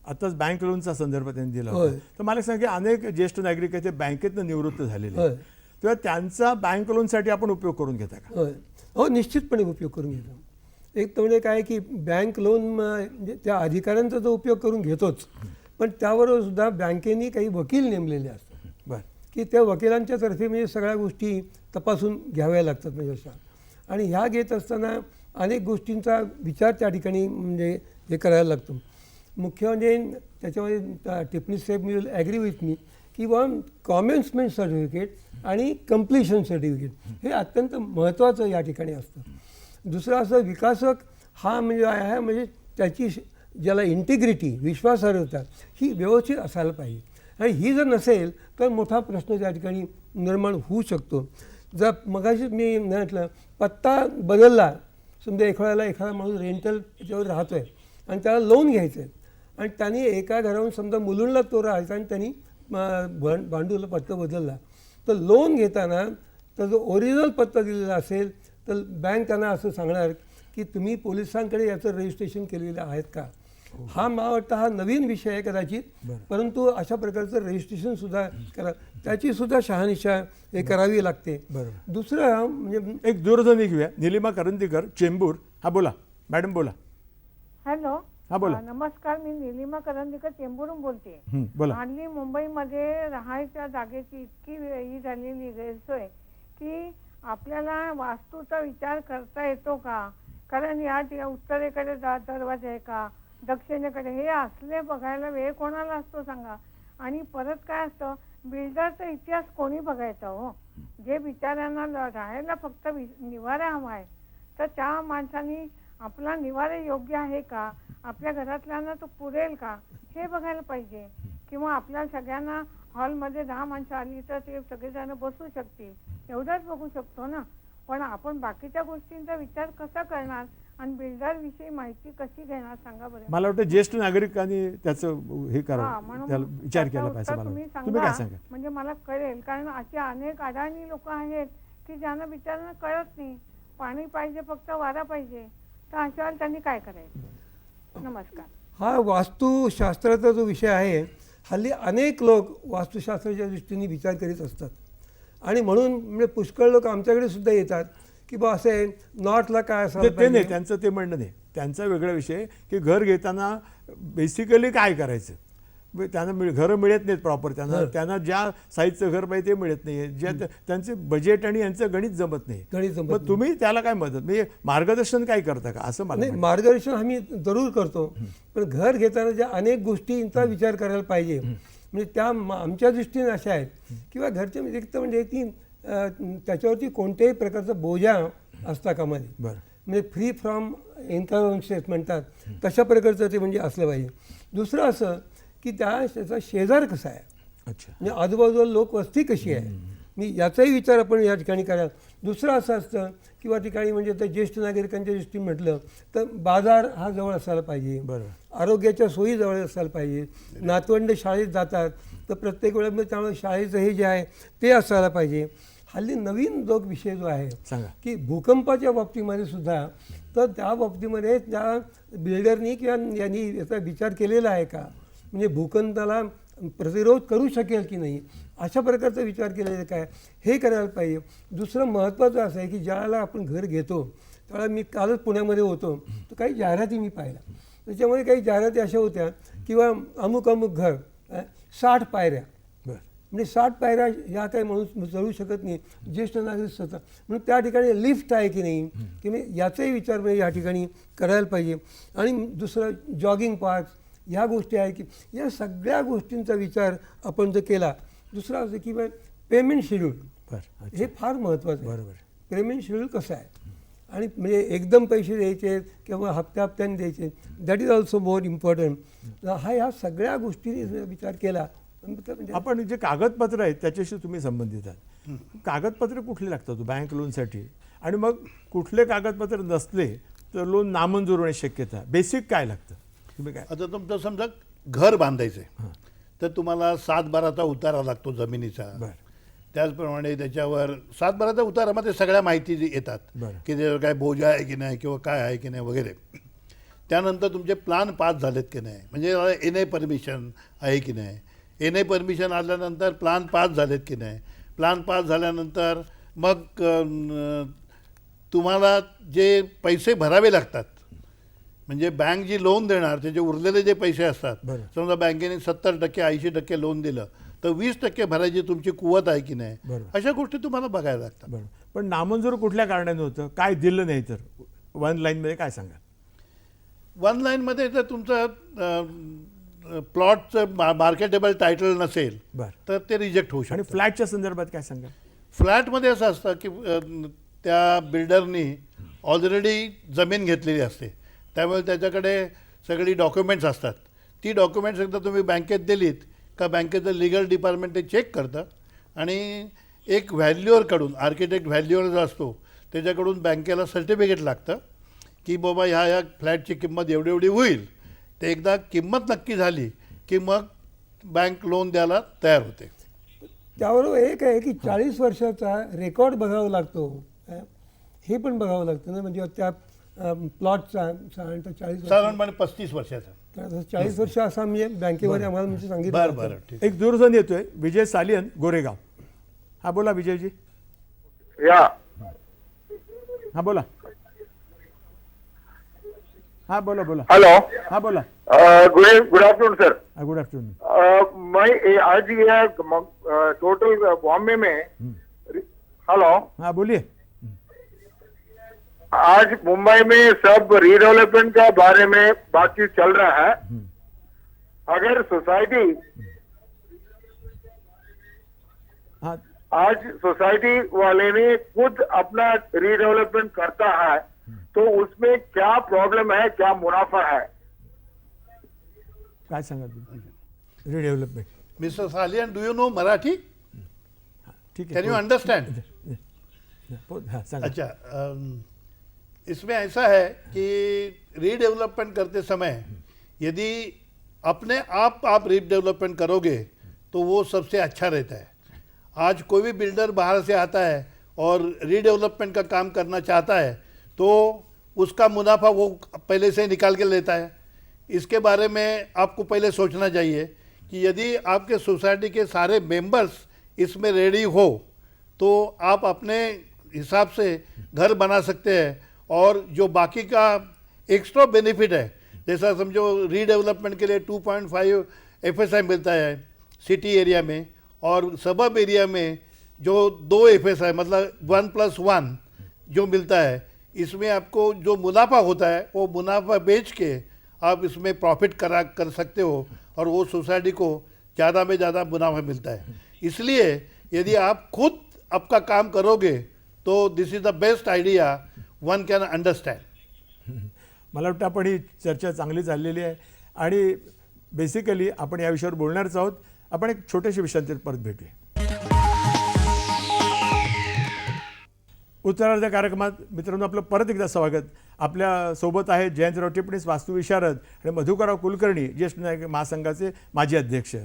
S1: आताच बँक लोनचा संदर्भ त्यांनी दिला होता. तर मला सांगा की अनेक ज्येष्ठ नागरिक ते बँकेतनं निवृत्त झालेले तेव्हा त्यांचा बँक लोनसाठी आपण उपयोग करून घेता का?
S3: हो निश्चितपणे उपयोग करून घेतो. एक तर म्हणजे काय की बँक लोन म्हणजे त्या अधिकाऱ्यांचा जो उपयोग करून घेतोच पण त्याबरोबर सुद्धा बँकेने काही वकील नेमलेले असतात.
S1: बरं.
S3: की त्या वकिलांच्या तर्फे म्हणजे सगळ्या गोष्टी तपासून घ्याव्या लागतात म्हणजे अशा. आणि ह्या घेत असताना अनेक गोष्टींचा विचार त्या ठिकाणी म्हणजे हे करायला लागतो. मुख्य म्हणजे त्याच्यामध्ये टिप्पणी साहेब मी ॲग्री विथ मी की कॉमेन्समेंट सर्टिफिकेट आणि कम्प्लिशन सर्टिफिकेट हे अत्यंत महत्त्वाचं या ठिकाणी असतं. दुसरं असं विकासक हा म्हणजे आहे म्हणजे त्याची ज्याला इंटिग्रिटी विश्वासार्हता ही व्यवस्थित असायला पाहिजे आणि ही जर नसेल तर मोठा प्रश्न त्या ठिकाणी निर्माण होऊ शकतो. जर मगाशी मी म्हटलं पत्ता बदलला समजा एखादा माणूस रेंटल याच्यावर राहतो आहे आणि त्याला लोन घ्यायचं आहे आणि त्यांनी एका घरावरून समजा मुलुंडला तो राहायचा आणि त्यांनी भांडूला पत्ता बदलला तर लोन घेताना तर जो ओरिजिनल पत्ता दिलेला असेल तर बँक त्यांना असं सांगणार की तुम्ही पोलिसांकडे याचं रजिस्ट्रेशन केलेलं आहेत का. हा मला वाटतं हा नवीन विषय आहे कदाचित परंतु अशा प्रकारचं रजिस्ट्रेशनसुद्धा करा त्याची सुद्धा शहानिशा हे करावी लागते. दुसरं म्हणजे
S1: एक दूरध्वनी घेऊया. निलिमा करंदीकर चेंबूर. हा बोला मॅडम बोला.
S8: हॅलो.
S1: हा बोला.
S8: नमस्कार मी निलिमा करंदीकर चेंबूरून बोलते.
S1: बोला.
S8: हल्ली मुंबईमध्ये राहायच्या जागेची इतकी ही झालेली गैरसोय की आपल्याला वास्तूचा विचार करता येतो का. कारण या उत्तरेकडे दरवाजा आहे का दक्षिणेकडे, हे असले बघायला वेळ कोणाला असतो सांगा. आणि परत काय असतं, बिल्डरचा इतिहास कोणी बघायचा हो. जे बिचाऱ्यांना राहायला फक्त निवारा हवा आहे, तर त्या माणसानी आपला निवारा योग्य आहे का, आपल्या घरातल्यांना तो पुरेल का, हे बघायला पाहिजे. किंवा आपल्या सगळ्यांना हॉलमध्ये 10 माणसं आली तर ते सगळेजण बसू शकतील, एवढंच बघू शकतो ना. पण आपण बाकीच्या गोष्टींचा विचार कसा करणार आणि बिल्डर विषयी माहिती कशी घेणार सांगा बरं.
S1: मला वाटतं ज्येष्ठ नागरिकांनी त्याचं हे
S8: हा,
S1: करावं,
S8: म्हणून
S1: त्याला विचार केला
S8: त्याचं
S1: पाहिजे.
S8: उत्तर
S1: मला
S8: तुम्ही
S1: वाटतं. तुम्ही काय
S8: सांगा,
S1: सांगा?
S8: म्हणजे मला कळेल. कारण असे अनेक अडाणी लोक आहेत की ज्यांना बिचारांना कळत नाही, पाणी पाहिजे फक्त वारा पाहिजे, तर अशा वेळेला त्यांनी काय करायचं. नमस्कार.
S3: हा वास्तुशास्त्राचा जो विषय आहे, हल्ली अनेक लोक वास्तुशास्त्राच्या दृष्टीने विचार करीत असतात. आणि म्हणून म्हणजे पुष्कळ लोक आमच्याकडे सुद्धा येतात की बा असं आहे, नॉर्थला काय असायला
S1: ते
S3: पाहिजे.
S1: नाही, त्यांचं ते म्हणणं नाही. त्यांचा वेगळा विषय की घर घेताना बेसिकली काय करायचं. त्यांना घरं मिळत नाहीत प्रॉपर, त्यांना ज्या साईजचं घर पाहिजे ते मिळत नाही, ज्या त्यांचे बजेट आणि यांचं गणित जमत नाही. मग तुम्ही त्याला काय मदत, म्हणजे मार्गदर्शन काय करता का असं मला
S3: नाही, मार्गदर्शन आम्ही जरूर करतो, पण घर घेताना ज्या अनेक गोष्टींचा विचार करायला पाहिजे. म्हणजे त्या आमच्या दृष्टीने अशा आहेत किंवा घरच्या व्यतिरिक्त म्हणजे ती त्याच्यावरती कोणत्याही प्रकारचा बोजा असता कामा नये.
S1: बरं.
S3: म्हणजे फ्री फ्रॉम एन्करन्सेस म्हणतात तशा प्रकारचं ते म्हणजे असलं पाहिजे. दुसरं असं की त्याचा शेजार कसा आहे,
S1: अच्छा,
S3: म्हणजे आजूबाजूला लोकवस्ती कशी आहे, मी याचाही विचार आपण या ठिकाणी कराल. दुसरं असं असतं किंवा ठिकाणी म्हणजे त्या ज्येष्ठ नागरिकांच्या दृष्टीने म्हटलं तर बाजार हा जवळ असायला पाहिजे,
S1: बरोबर,
S3: आरोग्याच्या सोयी जवळ असायला पाहिजे. नातवंड शाळेत जातात तर प्रत्येक वेळेमध्ये त्यामुळे शाळेचं हे जे आहे ते असायला पाहिजे. हल्ली नवीन जो विषय जो आहे
S1: सांगा.
S3: की भूकंपाच्या बाबतीमध्ये सुद्धा, तर त्या बाबतीमध्ये त्या बिल्डरनी किंवा यांनी याचा विचार केलेला आहे का, म्हणजे भूकंपाला प्रतिरोध करू शकेल की नाही, अशा प्रकारचा विचार केलेला काय, हे करायला पाहिजे. दुसरं महत्त्वाचं असं आहे की ज्यावेळेला आपण घर घेतो त्यावेळेला मी कालच पुण्यामध्ये होतो तर काही जाहिराती मी पाहिल्या. त्याच्यामध्ये काही जाहिराती अशा होत्या किंवा अमुक अमुक घर 60 पायऱ्या, म्हणजे 60 पायऱ्या ह्या काही माणूस चढू शकत नाही, ज्येष्ठ नागरिक स्वतः, म्हणून त्या ठिकाणी लिफ्ट आहे की नाही, की मी याचाही विचार म्हणजे या ठिकाणी करायला पाहिजे. आणि दुसरं जॉगिंग पार्क ह्या गोष्टी आहे की या सगळ्या गोष्टींचा विचार आपण जर केला. दुसरं असं की पेमेंट शेड्यूल, हे फार महत्त्वाचं आहे.
S1: बरोबर.
S3: पेमेंट शेड्यूल कसं आहे आणि म्हणजे एकदम पैसे द्यायचे किंवा हप्त्याने द्यायचे, that is also more important. ह्या सगळ्या गोष्टींनी विचार केला.
S1: आपण जे कागदपत्र आहेत त्याच्याशी तुम्ही संबंधित आहात. कागदपत्र कुठले लागतात बँक लोनसाठी, आणि मग कुठले कागदपत्र नसले तर लोन नामंजूर होण्याची शक्यता, बेसिक काय लागतं तुम्ही काय.
S2: आता तुमचं समजा घर बांधायचंय तर तुम्हाला 7/12चा उतारा लागतो जमिनीचा. त्याचप्रमाणे त्याच्यावर 7/12चा उतारामध्ये सगळ्या माहिती येतात की त्याच्यावर काय बोजा आहे की नाही किंवा काय आहे की नाही वगैरे. त्यानंतर तुमचे प्लान पास झालेत की नाही, म्हणजे NA परमिशन आहे की नाही, NA परमिशन आल्यानंतर प्लान पास झालेत की नाही, प्लान पास झाल्यानंतर मग तुम्हाला जे पैसे भरावे लागतात, म्हणजे बँक जी लोन देणार त्याचे उरलेले जे पैसे असतात, समजा बँकेने 70% 80% लोन दिलं तर 20% भरायची तुमची कुवत आहे की नाही, अशा गोष्टी तुम्हाला बघायला लागतात.
S1: पण नामंजूर कुठल्या कारणाने होतं, काय दिलं नाही तर 1 लाईनमध्ये काय सांगा.
S2: 1 लाईनमध्ये जर तुमचं प्लॉटचं मार्केटेबल टायटल नसेल तर ते रिजेक्ट होऊ शकतं.
S1: आणि फ्लॅटच्या संदर्भात काय सांगा.
S2: फ्लॅटमध्ये असं असतं की त्या बिल्डरनी ऑलरेडी जमीन घेतलेली असते, त्यामुळे त्याच्याकडे सगळी डॉक्युमेंट्स असतात. ती डॉक्युमेंट्स एकदा तुम्ही बँकेत दिलीत का बँकेचं लिगल डिपार्टमेंट ते चेक करतं आणि एक व्हॅल्युअरकडून, आर्किटेक्ट व्हॅल्युअर जो असतो त्याच्याकडून बँकेला सर्टिफिकेट लागतं की बाबा ह्या फ्लॅटची किंमत एवढी एवढी होईल. ते एकदा किंमत नक्की झाली की मग बँक लोन द्यायला तयार होते.
S3: त्याबरोबर एक आहे की 40 वर्षाचा रेकॉर्ड बघावा लागतो, हे पण बघावं लागतं ना, म्हणजे त्या प्लॉटचा
S2: साधारणपणे 35 वर्षाचा.
S3: 40 वर्ष असा म्हणजे बँकेमध्ये आम्हाला म्हणजे सांगितलं.
S2: बरं ठीक.
S1: एक दूरध्वनी येतोय, विजय सालियन, गोरेगाव. हा बोला विजयजी. हा बोला. हा बोला बोला.
S9: हेलो.
S1: हा बोला.
S9: Good afternoon sir.
S1: Good afternoon.
S9: मैं आज ये टोटल बॉम्बे में. हेलो.
S1: हाँ बोलिए.
S9: आज मुंबई में सब रीडेवलपमेंट का बारे में बातचीत चल रहा है। अगर सोसाइटी
S1: हाँ
S9: आज सोसाइटी वाले ने खुद अपना रीडेवलपमेंट करता है तो उसमें क्या प्रॉब्लम है, क्या मुनाफा है?
S1: काय सांगा तुम्ही redevelopment
S2: mister Salian, do you know Marathi?
S1: ठीक है
S2: कैन यू अंडरस्टैंड?
S1: हाँ सांगा
S2: अच्छा, इसमें ऐसा है कि रीडेवलपमेंट करते समय यदि अपने आप रीडेवलपमेंट करोगे तो वो सबसे अच्छा रहता है। आज कोई भी बिल्डर बाहर से आता है और रीडेवलपमेंट का काम करना चाहता है तो उसका मुनाफा वो पहले से निकाल के लेता है। इसके बारे में आपको पहले सोचना चाहिए कि यदि आपके सोसाइटी के सारे मेंबर्स इसमें रेडी हो तो आप अपने हिसाब से घर बना सकते हैं और जो बाकी का एक्स्ट्रा बेनिफिट है, जैसा समझो रीडेवलपमेंट के लिए 2.5 FSI मिलता है सिटी एरिया में और सबब एरिया में जो 2 FSI मतलब 1+1 जो मिलता है, इसमें आपको जो मुनाफा होता है वो मुनाफा बेच के आप इसमें प्रॉफिट कर सकते हो और वो सोसाइटी को ज़्यादा में ज़्यादा मुनाफा मिलता है। इसलिए यदि आप खुद आपका काम करोगे तो this is the best idea one can understand.
S1: मला वाटतं आपण ही चर्चा चांगली चाललेली आहे आणि बेसिकली आपण या विषयावर बोलणारच आहोत. आपण एक छोट्याशा विषयांवर परत भेटूया. उत्तरार्ध कार्यक्रमात मित्रांनो आपलं परत एकदा स्वागत. आपल्या सोबत आहे जयंतराव टिपणीस, वास्तुविशारद, आणि मधुकरराव कुलकर्णी, ज्येष्ठ नागरिक महासंघाचे माजी अध्यक्ष.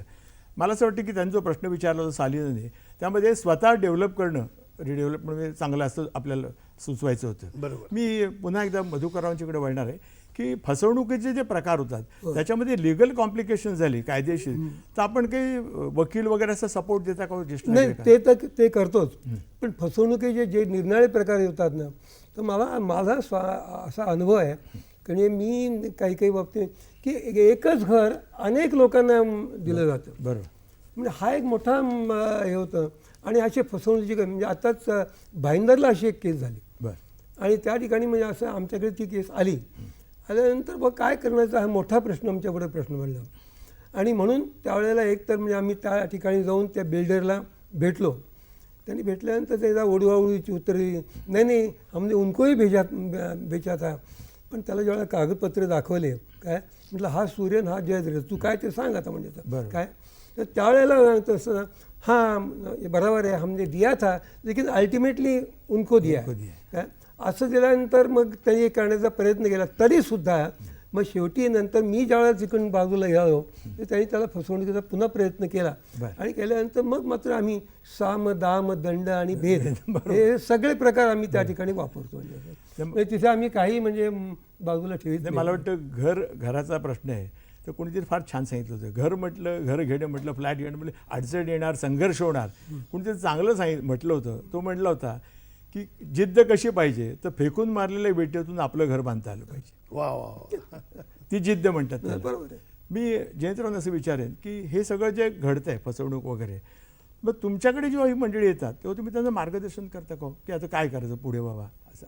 S1: मला असं वाटतं की त्यांचा जो प्रश्न विचारला होता सालियाने, त्यामध्ये स्वतः डेव्हलप करणं रिडेव्हलपमेंट चांगलं असं आपल्याला सुचवायचं होतं.
S2: बरोबर.
S1: मी पुन्हा एकदा मधुकररावांच्याकडे वळणार आहे की फसवणुकीचे जे प्रकार होतात त्याच्यामध्ये लिगल कॉम्प्लिकेशन झाली कायदेशीर, तर आपण काही वकील वगैरे असं सपोर्ट देता का ज्येष्ठ
S3: नाही,
S1: नागरिकांना?
S3: ते करतोच. पण फसवणुकीचे जे निरनिराळे प्रकार होतात ना, तर माझा असा अनुभव आहे की मी काही बाबतीत की एकच घर अनेक लोकांना दिलं जातं.
S1: बरोबर.
S3: म्हणजे हा एक मोठा हे होतं. आणि अशी फसवणुकीची म्हणजे आताच भाईंदरला अशी एक केस झाली
S1: बरं.
S3: आणि त्या ठिकाणी म्हणजे असं आमच्याकडे ती केस आल्यानंतर मग काय करण्याचा हा मोठा प्रश्न प्रश्न पडला. आणि म्हणून त्यावेळेला एक तर म्हणजे आम्ही त्या ठिकाणी जाऊन त्या बिल्डरला भेटलो. त्यांनी भेटल्यानंतर त्याचा ओढवाओढीची उत्तरे, नाही हमने उनकोही बेचा था. पण त्याला जेव्हा कागदपत्र दाखवले, काय म्हटलं हा सूर्यन हा जयद्रथ, तू काय ते सांग आता म्हणजे काय. तर त्यावेळेला तसं हाँ बराबर है, हमने दिया था लेकिन अल्टिमेटली उनको दिया काय असं दिल्यानंतर मग त्यांनी करण्याचा प्रयत्न केला. तरीसुद्धा मग शेवटी नंतर मी ज्यावेळेला तिकडून बाजूला गेलो तर त्यांनी त्याला फसवणुकीचा पुन्हा प्रयत्न केला. आणि केल्यानंतर मग मात्र आम्ही साम दाम दंड आणि भेद हे सगळे प्रकार आम्ही त्या ठिकाणी वापरतो. म्हणजे तिथे आम्ही काही म्हणजे बाजूला ठेवत नाही.
S1: मला वाटतं घराचा प्रश्न आहे तर कोणीतरी फार छान सांगितलं होतं. घर म्हटलं, घर घेणं म्हटलं, फ्लॅट घेणं म्हटलं अडचण येणार, संघर्ष होणार. कोणीतरी चांगलं म्हटलं होतं. तो म्हटला होता की जिद्द कशी पाहिजे तर फेकून मारलेल्या विटेतून आपलं घर बांधता आलं पाहिजे.
S2: वा वा,
S1: ती जिद्द म्हणतात त्याला.
S3: बरोबर आहे.
S1: मी जयंतरावांना असं विचारेन की हे सगळं जे घडतंय फसवणूक वगैरे, मग तुमच्याकडे जेव्हा ही मंडळी येतात तेव्हा तुम्ही त्यांचं मार्गदर्शन करता का की आता काय करायचं पुढे बाबा असं?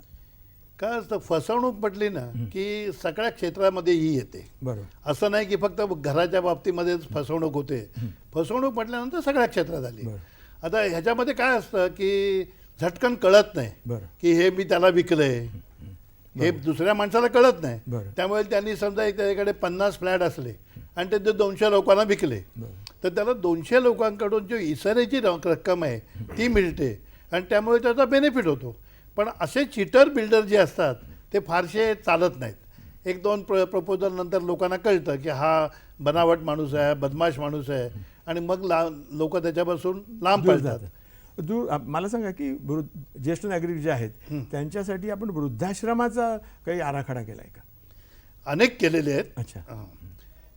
S2: काय असतं, फसवणूक म्हटली ना की सगळ्या क्षेत्रामध्ये ही येते.
S1: बरोबर.
S2: असं नाही की फक्त घराच्या बाबतीमध्येच फसवणूक होते. फसवणूक म्हटल्यानंतर सगळ्या क्षेत्रात आली. आता ह्याच्यामध्ये काय असतं की झटकन कळत नाही
S1: बरं.
S2: की हे मी त्याला विकलंय, हे दुसऱ्या माणसाला कळत नाही.
S1: बरं.
S2: त्यामुळे त्यांनी समजा त्याच्याकडे 50 फ्लॅट असले आणि ते 200 लोकांना विकले तर त्याला 200 लोकांकडून जो इसाऱ्याची रक्कम आहे ती मिळते आणि त्यामुळे त्याचा बेनिफिट होतो. पण असे चिटर बिल्डर जे असतात ते फारसे चालत नाहीत. 1-2 प्रपोजल नंतर लोकांना कळतं की हा बनावट माणूस आहे, बदमाश माणूस आहे आणि मग लोक त्याच्यापासून लांब पळतात.
S1: मला सांगा की ज्येष्ठ नागरिक जे आहेत त्यांच्यासाठी आपण वृद्धाश्रमाचा काही आराखडा केलाय का?
S2: अनेक केलेले आहेत.
S1: अच्छा.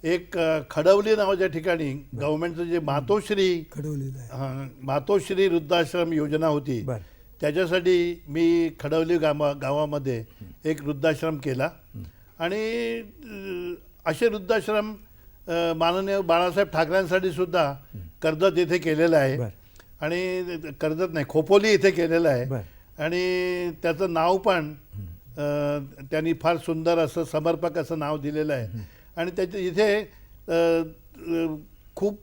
S2: एक खडवली नावाच्या ठिकाणी गव्हर्नमेंटचं जे मातोश्री वृद्धाश्रम योजना होती, त्याच्यासाठी मी खडवली गावामध्ये एक वृद्धाश्रम केला. आणि असे वृद्धाश्रम माननीय बाळासाहेब ठाकरेंसाठी सुद्धा कर्जत येथे केलेलं आहे. आणि कर्जत नाही, खोपोली इथे केलेलं आहे. आणि त्याचं नाव पण त्यांनी फार सुंदर असं समर्पक असं नाव दिलेलं आहे आणि त्याच्या इथे खूप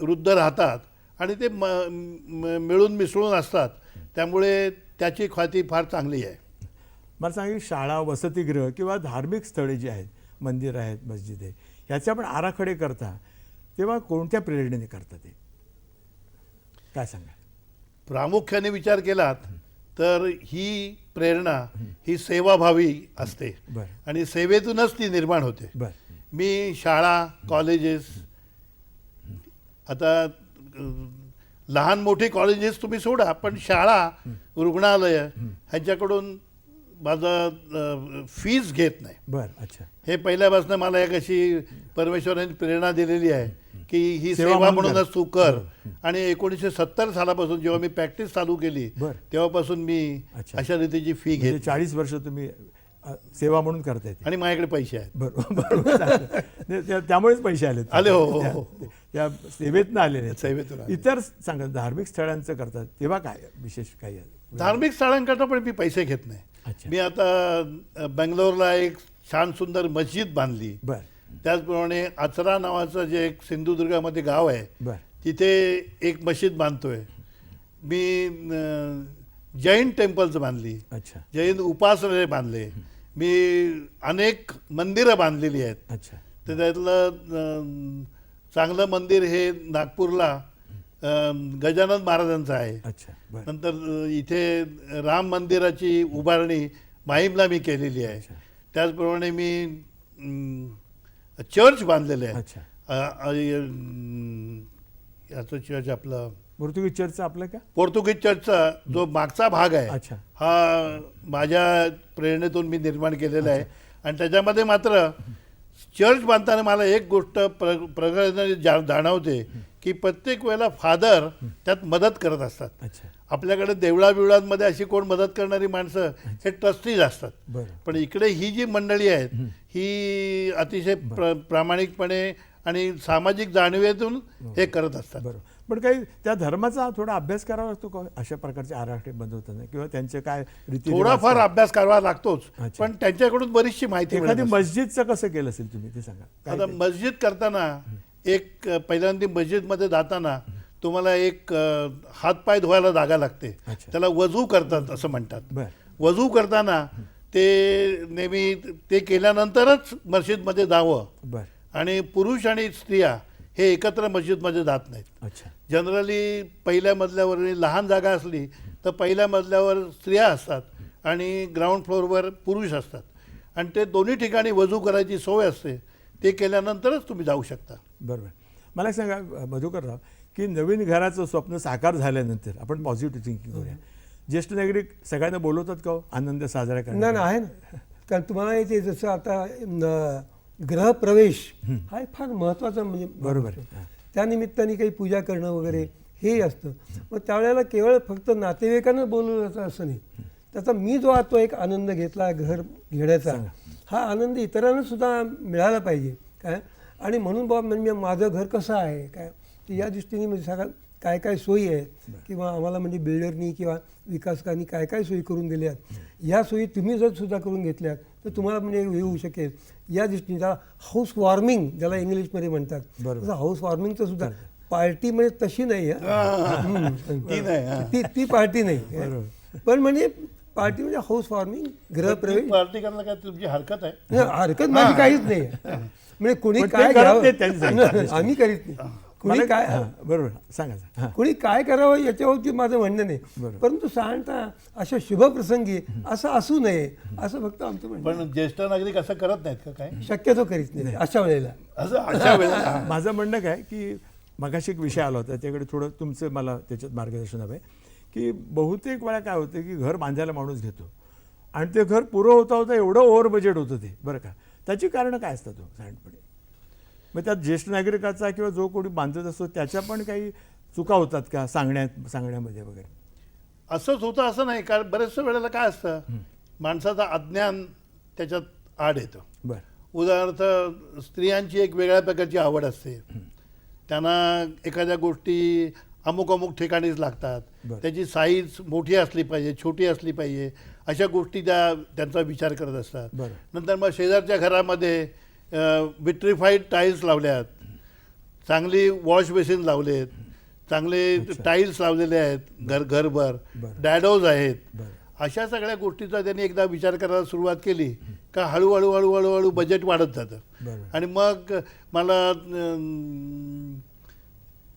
S2: वृद्ध राहतात आणि ते मिळून मिसळून असतात, त्यामुळे त्याची ख्याती फार चांगली आहे.
S1: मला सांगा शाळा, वसतिगृह किंवा धार्मिक स्थळे जी आहेत, मंदिर आहेत, मस्जिद आहे, ह्याचे आपण आराखडे करता तेव्हा कोणत्या प्रेरणेने करता ते काय सांगा?
S2: प्रामुख्याने विचार केलात तर ही प्रेरणा ही सेवाभावी असते
S1: बरं.
S2: आणि सेवेतूनच ती निर्माण होते.
S1: बरं.
S2: मी शाळा, कॉलेजेस, आता लहान मोठी कॉलेजेस तुम्ही सोडा, पण शाळा, रुग्णालय ह्यांच्याकडून माझा फीज घेत नाही.
S1: बरं. अच्छा.
S2: हे पहिल्यापासून मला एक अशी परमेश्वराने प्रेरणा दिलेली आहे की ही
S1: सेवा
S2: सेवा
S1: म्हणून
S2: म्हणूनच
S1: कर.
S2: तू कर. आणि 1970 सालापासून जेव्हा मी प्रॅक्टिस चालू केली
S1: बरं.
S2: तेव्हापासून मी
S1: अच्छा.
S2: अशा रीतीची फी
S1: म्हणजे
S2: घेत
S1: 40 वर्ष तुम्ही सेवा म्हणून करता येते.
S2: आणि माझ्याकडे पैसे आहेत.
S1: बरोबर. त्यामुळेच पैसे आले.
S2: आले. हो.
S1: त्या सेवेतनं आलेले.
S2: सेवेतून आले.
S1: इतर सांगा धार्मिक स्थळांचं करतात तेव्हा काय विशेष काही आहे?
S2: धार्मिक स्थळांकरता पण मी पैसे घेत नाही.
S1: अच्छा.
S2: मी आता बेंगलोरला एक छान सुंदर मस्जिद बांधली.
S1: बर.
S2: त्याचप्रमाणे आचरा नावाचं जे एक सिंधुदुर्गामध्ये गाव आहे
S1: बर.
S2: तिथे एक मस्जिद बांधतोय मी. जैन टेम्पल्स बांधली.
S1: अच्छा.
S2: जैन उपासनालय बांधले मी. अनेक मंदिरं बांधलेली आहेत.
S1: अच्छा.
S2: तर त्यातलं चांगलं मंदिर हे नागपूरला गजानन महाराजांचं आहे.
S1: अच्छा. बर.
S2: नंतर इथे राम मंदिराची उभारणी माहीमला मी केलेली आहे. त्याचप्रमाणे मी चर्च बांधलेलं आहे.
S1: अच्छा.
S2: याचं चर्च आपलं
S1: पोर्तुगीज चर्च आपलं का?
S2: पोर्तुगीज चर्चचा जो मागचा भाग आहे
S1: अच्छा.
S2: हा माझ्या प्रेरणेतून मी निर्माण केलेला आहे. आणि त्याच्यामध्ये मात्र चर्च बांधताना मला एक गोष्ट प्रगतीने जाणवते की प्रत्येक वेळेला फादर त्यात मदत करत असतात.
S1: अच्छा.
S2: आपल्याकडे देवळा बिवळांमध्ये अशी कोण मदत करणारी माणसं हे ट्रस्टीज असतात.
S1: बरं.
S2: पण इकडे ही जी मंडळी आहेत ही अतिशय प्रामाणिकपणे आणि सामाजिक जाणीवेतून हे करत असतात.
S1: बरोबर. पण काही त्या धर्माचा थोडा अभ्यास करावा लागतो का अशा प्रकारचे आराखडे बनवताना किंवा त्यांचे काय रीती
S2: थोडाफार अभ्यास करावा लागतोच.
S1: अच्छा.
S2: पण त्यांच्याकडून बरीचशी माहिती
S1: एखादी
S2: मिळत असते.
S1: मस्जिदचं कसं केलं असेल तुम्ही ते सांगा. काय
S2: आता मस्जिद करताना एक पहिल्यांदा मस्जिदमध्ये जाताना तुम्हाला एक हातपाय धुवायला जागा लागते.
S1: अच्छा.
S2: त्याला वजू करतात असं म्हणतात.
S1: बर.
S2: वजू करताना ते नेहमी ते केल्यानंतरच मस्जिदमध्ये जावं.
S1: बर.
S2: आणि पुरुष आणि स्त्रिया हे एकत्र मस्जिदमध्ये जात नाहीत.
S1: अच्छा.
S2: जनरली पहिल्या मजल्यावर लहान जागा असली तर पहिल्या मजल्यावर स्त्रिया असतात आणि ग्राउंड फ्लोअरवर पुरुष असतात आणि ते दोन्ही ठिकाणी वजू करायची सोय असते. ते केल्यानंतरच तुम्ही जाऊ शकता.
S1: बरोबर. मला एक सांगा मधुकरराव की नवीन घराचं स्वप्न साकार झाल्यानंतर आपण पॉझिटिव्ह थिंकिंग करूया. ज्येष्ठ नागरिक सगळ्यांना बोलवतात का आनंद साजरा करण्यासाठी?
S3: नाही आहे ना. कारण तुम्हाला येते जसं आता गृहप्रवेश हा एक फार महत्त्वाचा म्हणजे
S1: बरोबर.
S3: त्या निमित्ताने काही पूजा करणं वगैरे हे असतं. मग त्यावेळेला केवळ फक्त नातेवाईकांना बोलवलं जातं असं नाही. त्याचा मी जो आता एक आनंद घेतला घर घेण्याचा हा आनंद इतरांना सुद्धा मिळाला पाहिजे काय. आणि म्हणून बाबा म्हणजे माझं घर कसं आहे काय तर या दृष्टीने म्हणजे सगळं काय काय सोयी आहेत किंवा आम्हाला म्हणजे बिल्डरनी किंवा विकासकांनी काय काय सोयी करून दिल्या आहेत. ह्या सोयी तुम्ही जर सुद्धा करून घेतल्यात तर तुम्हाला म्हणजे हे होऊ शकेल. या दृष्टीने त्याला हाऊस वॉर्मिंग ज्याला इंग्लिशमध्ये म्हणतात तसं हाऊस वॉर्मिंगचं सुद्धा पार्टी म्हणजे तशी नाही ती पार्टी नाही. पण म्हणजे पार्टी म्हणजे हाऊस वॉर्मिंग गृहप्रवेश
S2: पार्टी करायला काय तुमची हरकत आहे?
S3: हरकत माझी काहीच नाही. म्हणजे कोणी काय घ्यावं आम्ही करीत नाही. कुणी काय
S1: बरोबर सांगा.
S3: कुणी काय करावं याच्यावरती माझं म्हणणं नाही. परंतु साधारणतः अशा शुभप्रसंगी असं असू नये असं फक्त आमचं म्हणणं.
S2: पण ज्येष्ठ नागरिक असं करत नाहीत का काय?
S3: शक्यतो करीत नाही अशा वेळेला.
S2: असं अशा वेळेला
S1: माझं म्हणणं काय की मगाशी एक विषय आला होता त्याकडे थोडं तुमचं मला त्याच्यात मार्गदर्शन हवं आहे की बहुतेक वेळा काय होतं की घर बांधायला माणूस घेतो आणि ते घर पुरं होता एवढं ओव्हर बजेट होतं ते बरं का. त्याची कारणं काय असतात साधारणपणे? मग त्यात ज्येष्ठ नागरिकाचा किंवा जो कोणी बांधत असतो त्याच्या पण काही चुका होतात का सांगण्यामध्ये वगैरे?
S2: असंच होतं असं नाही. कारण बऱ्याचशा वेळेला काय असतं माणसाचं अज्ञान त्याच्यात आड येतं.
S1: बरं.
S2: उदाहरणार्थ स्त्रियांची एक वेगळ्या प्रकारची आवड असते. त्यांना एखाद्या गोष्टी अमुक अमुक ठिकाणीच लागतात.
S1: बरं.
S2: त्याची साईज मोठी असली पाहिजे, छोटी असली पाहिजे, अशा गोष्टी त्यांचा विचार करत असतात.
S1: बरं.
S2: नंतर मग शेजारच्या घरामध्ये विट्रिफाईड टाईल्स लावल्यात, चांगली वॉश बेसिन लावलेत, चांगले टाईल्स लावलेले आहेत घरभर,
S1: बरं.
S2: डॅडोज आहेत.
S1: बरं.
S2: अशा सगळ्या गोष्टीचा त्यांनी एकदा विचार करायला सुरुवात केली का हळूहळू हळूहळू हळू बजेट वाढत जातं.
S1: बरं.
S2: आणि मग मला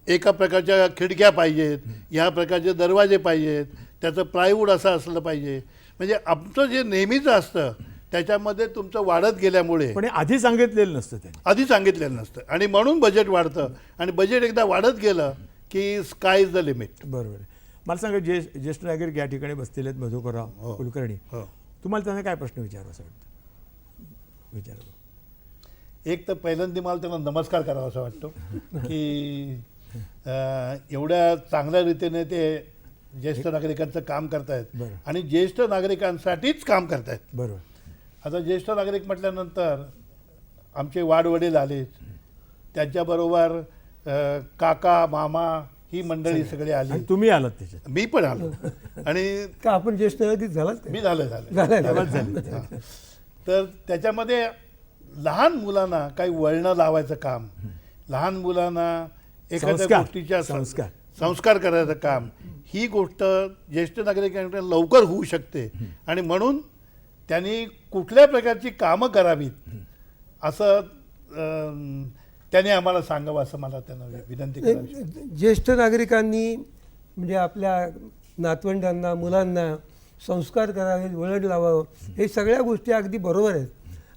S2: एका प्रकारच्या खिडक्या पाहिजेत, ह्या प्रकारचे दरवाजे पाहिजेत, त्याचं प्लायवूड असं असलं पाहिजे. म्हणजे आमचं जे नेहमीचं असतं त्याच्यामध्ये तुमचं वाढत गेल्यामुळे
S1: पण हे आधी सांगितलेलं नसतं त्यांनी.
S2: आधी सांगितलेलं नसतं आणि म्हणून बजेट वाढतं. आणि बजेट एकदा वाढत गेलं की स्काय इज द लिमिट.
S1: बरोबर आहे. मला सांगा, ज्येष्ठ नागरिक या ठिकाणी बसलेले आहेत, मधुकरराव कुलकर्णी,
S2: हो.
S1: तुम्हाला त्यांना काय प्रश्न विचारावा असं वाटतं? विचारा.
S2: एक तर पहिल्यांदा मला त्यांना नमस्कार करावा असं वाटतो की एवढ्या चांगल्या रीतीने ते ज्येष्ठ नागरिकांचं काम करतायत
S1: बरं.
S2: आणि ज्येष्ठ नागरिकांसाठीच काम करतायत.
S1: बरोबर.
S2: आता ज्येष्ठ नागरिक म्हटल्यानंतर आमचे वाडवडील आलेच, त्यांच्याबरोबर काका मामा ही मंडळी सगळी आली,
S1: आणि तुम्ही आलात त्याच्यात.
S2: मी पण आलो. आणि
S3: का आपण ज्येष्ठ नागरिक झालाच का?
S2: मी झालं
S1: झालं.
S2: तर त्याच्यामध्ये लहान मुलांना काही वळणं लावायचं काम, लहान मुलांना एखाद्या
S1: संस्कार.
S2: गोष्टीच्या
S1: संस्कार.
S2: संस्कार करायचं काम, ही गोष्ट ज्येष्ठ नागरिकांकडे लवकर होऊ शकते. आणि म्हणून त्यांनी कुठल्या प्रकारची कामं करावीत असं त्यांनी आम्हाला सांगावं असं मला त्यांना विनंती करावी.
S3: ज्येष्ठ नागरिकांनी म्हणजे आपल्या नातवंडांना, मुलांना संस्कार करावे, वळण लावावं, हे सगळ्या गोष्टी अगदी बरोबर आहेत.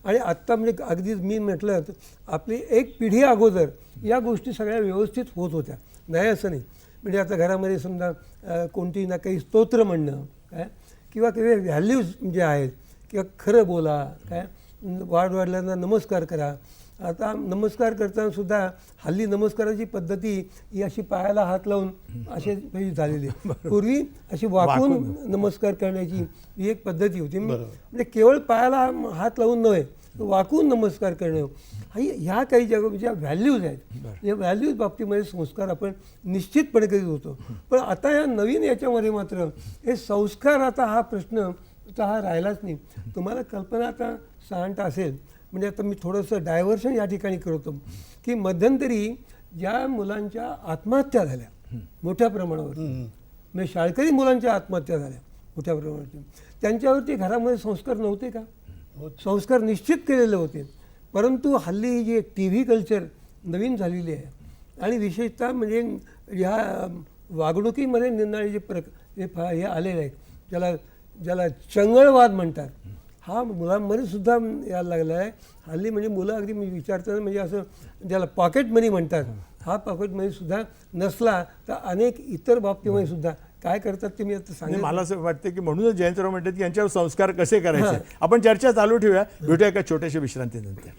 S3: आणि आत्ता म्हणजे अगदी मी म्हटलं तर आपली एक पिढी अगोदर या गोष्टी सगळ्या व्यवस्थित होत होत्या, नाही असं नाही. म्हणजे आता घरामध्ये समजा कोणती ना काही स्तोत्र म्हणणं काय किंवा काही व्हॅल्यूज जे आहेत किंवा खरं बोला काय, वाढवाडल्यांना नमस्कार करा. आता नमस्कार करताना सुद्धा हल्ली नमस्काराची पद्धती ही अशी पायाला हात लावून अशी झालेली आहे. पूर्वी अशी वाकून नमस्कार करण्याची ही एक पद्धती होती. म्हणजे केवळ पायाला हात लावून नव्हे, वाकून नमस्कार करणं, ह्या काही ज्या व्हॅल्यूज आहेत, या व्हॅल्यूज बाबतीमध्ये संस्कार आपण निश्चितपणे करीत होतो. पण आता या नवीन याच्यामध्ये मात्र हे संस्कार, आता हा प्रश्न आता हा राहिलाच नाही. तुम्हाला कल्पना आता सांगता असेल, म्हणजे आता मी थोडंसं डायव्हर्शन या ठिकाणी करतो की मध्यंतरी ज्या मुलांच्या आत्महत्या झाल्या मोठ्या प्रमाणावर, म्हणजे शाळकरी मुलांच्या आत्महत्या झाल्या मोठ्या प्रमाणावरती, त्यांच्यावरती घरामध्ये संस्कार नव्हते का? संस्कार निश्चित केलेले होते. परंतु हल्ली ही जी टी व्ही कल्चर नवीन झालेली आहे आणि विशेषतः म्हणजे ह्या वागणुकीमध्ये निरनिराळे जे हे आलेले आहेत, ज्याला चंगळवाद म्हणतात, हा मुलांमध्ये सुद्धा यायला लागला आहे हल्ली. म्हणजे मुलं अगदी मी विचारताना म्हणजे असं ज्याला पॉकेट मनी म्हणतात, हा पॉकेट मनी सुद्धा नसला तर अनेक इतर बाबतीमध्ये सुद्धा काय करतात ते मी आता सांगितलं.
S1: मला असं वाटतं की म्हणूनच जयंतराव म्हणतात की यांच्यावर संस्कार कसे करायचे. आपण चर्चा चालू ठेवूया, भेटूया एका छोट्याशा विश्रांतीनंतर.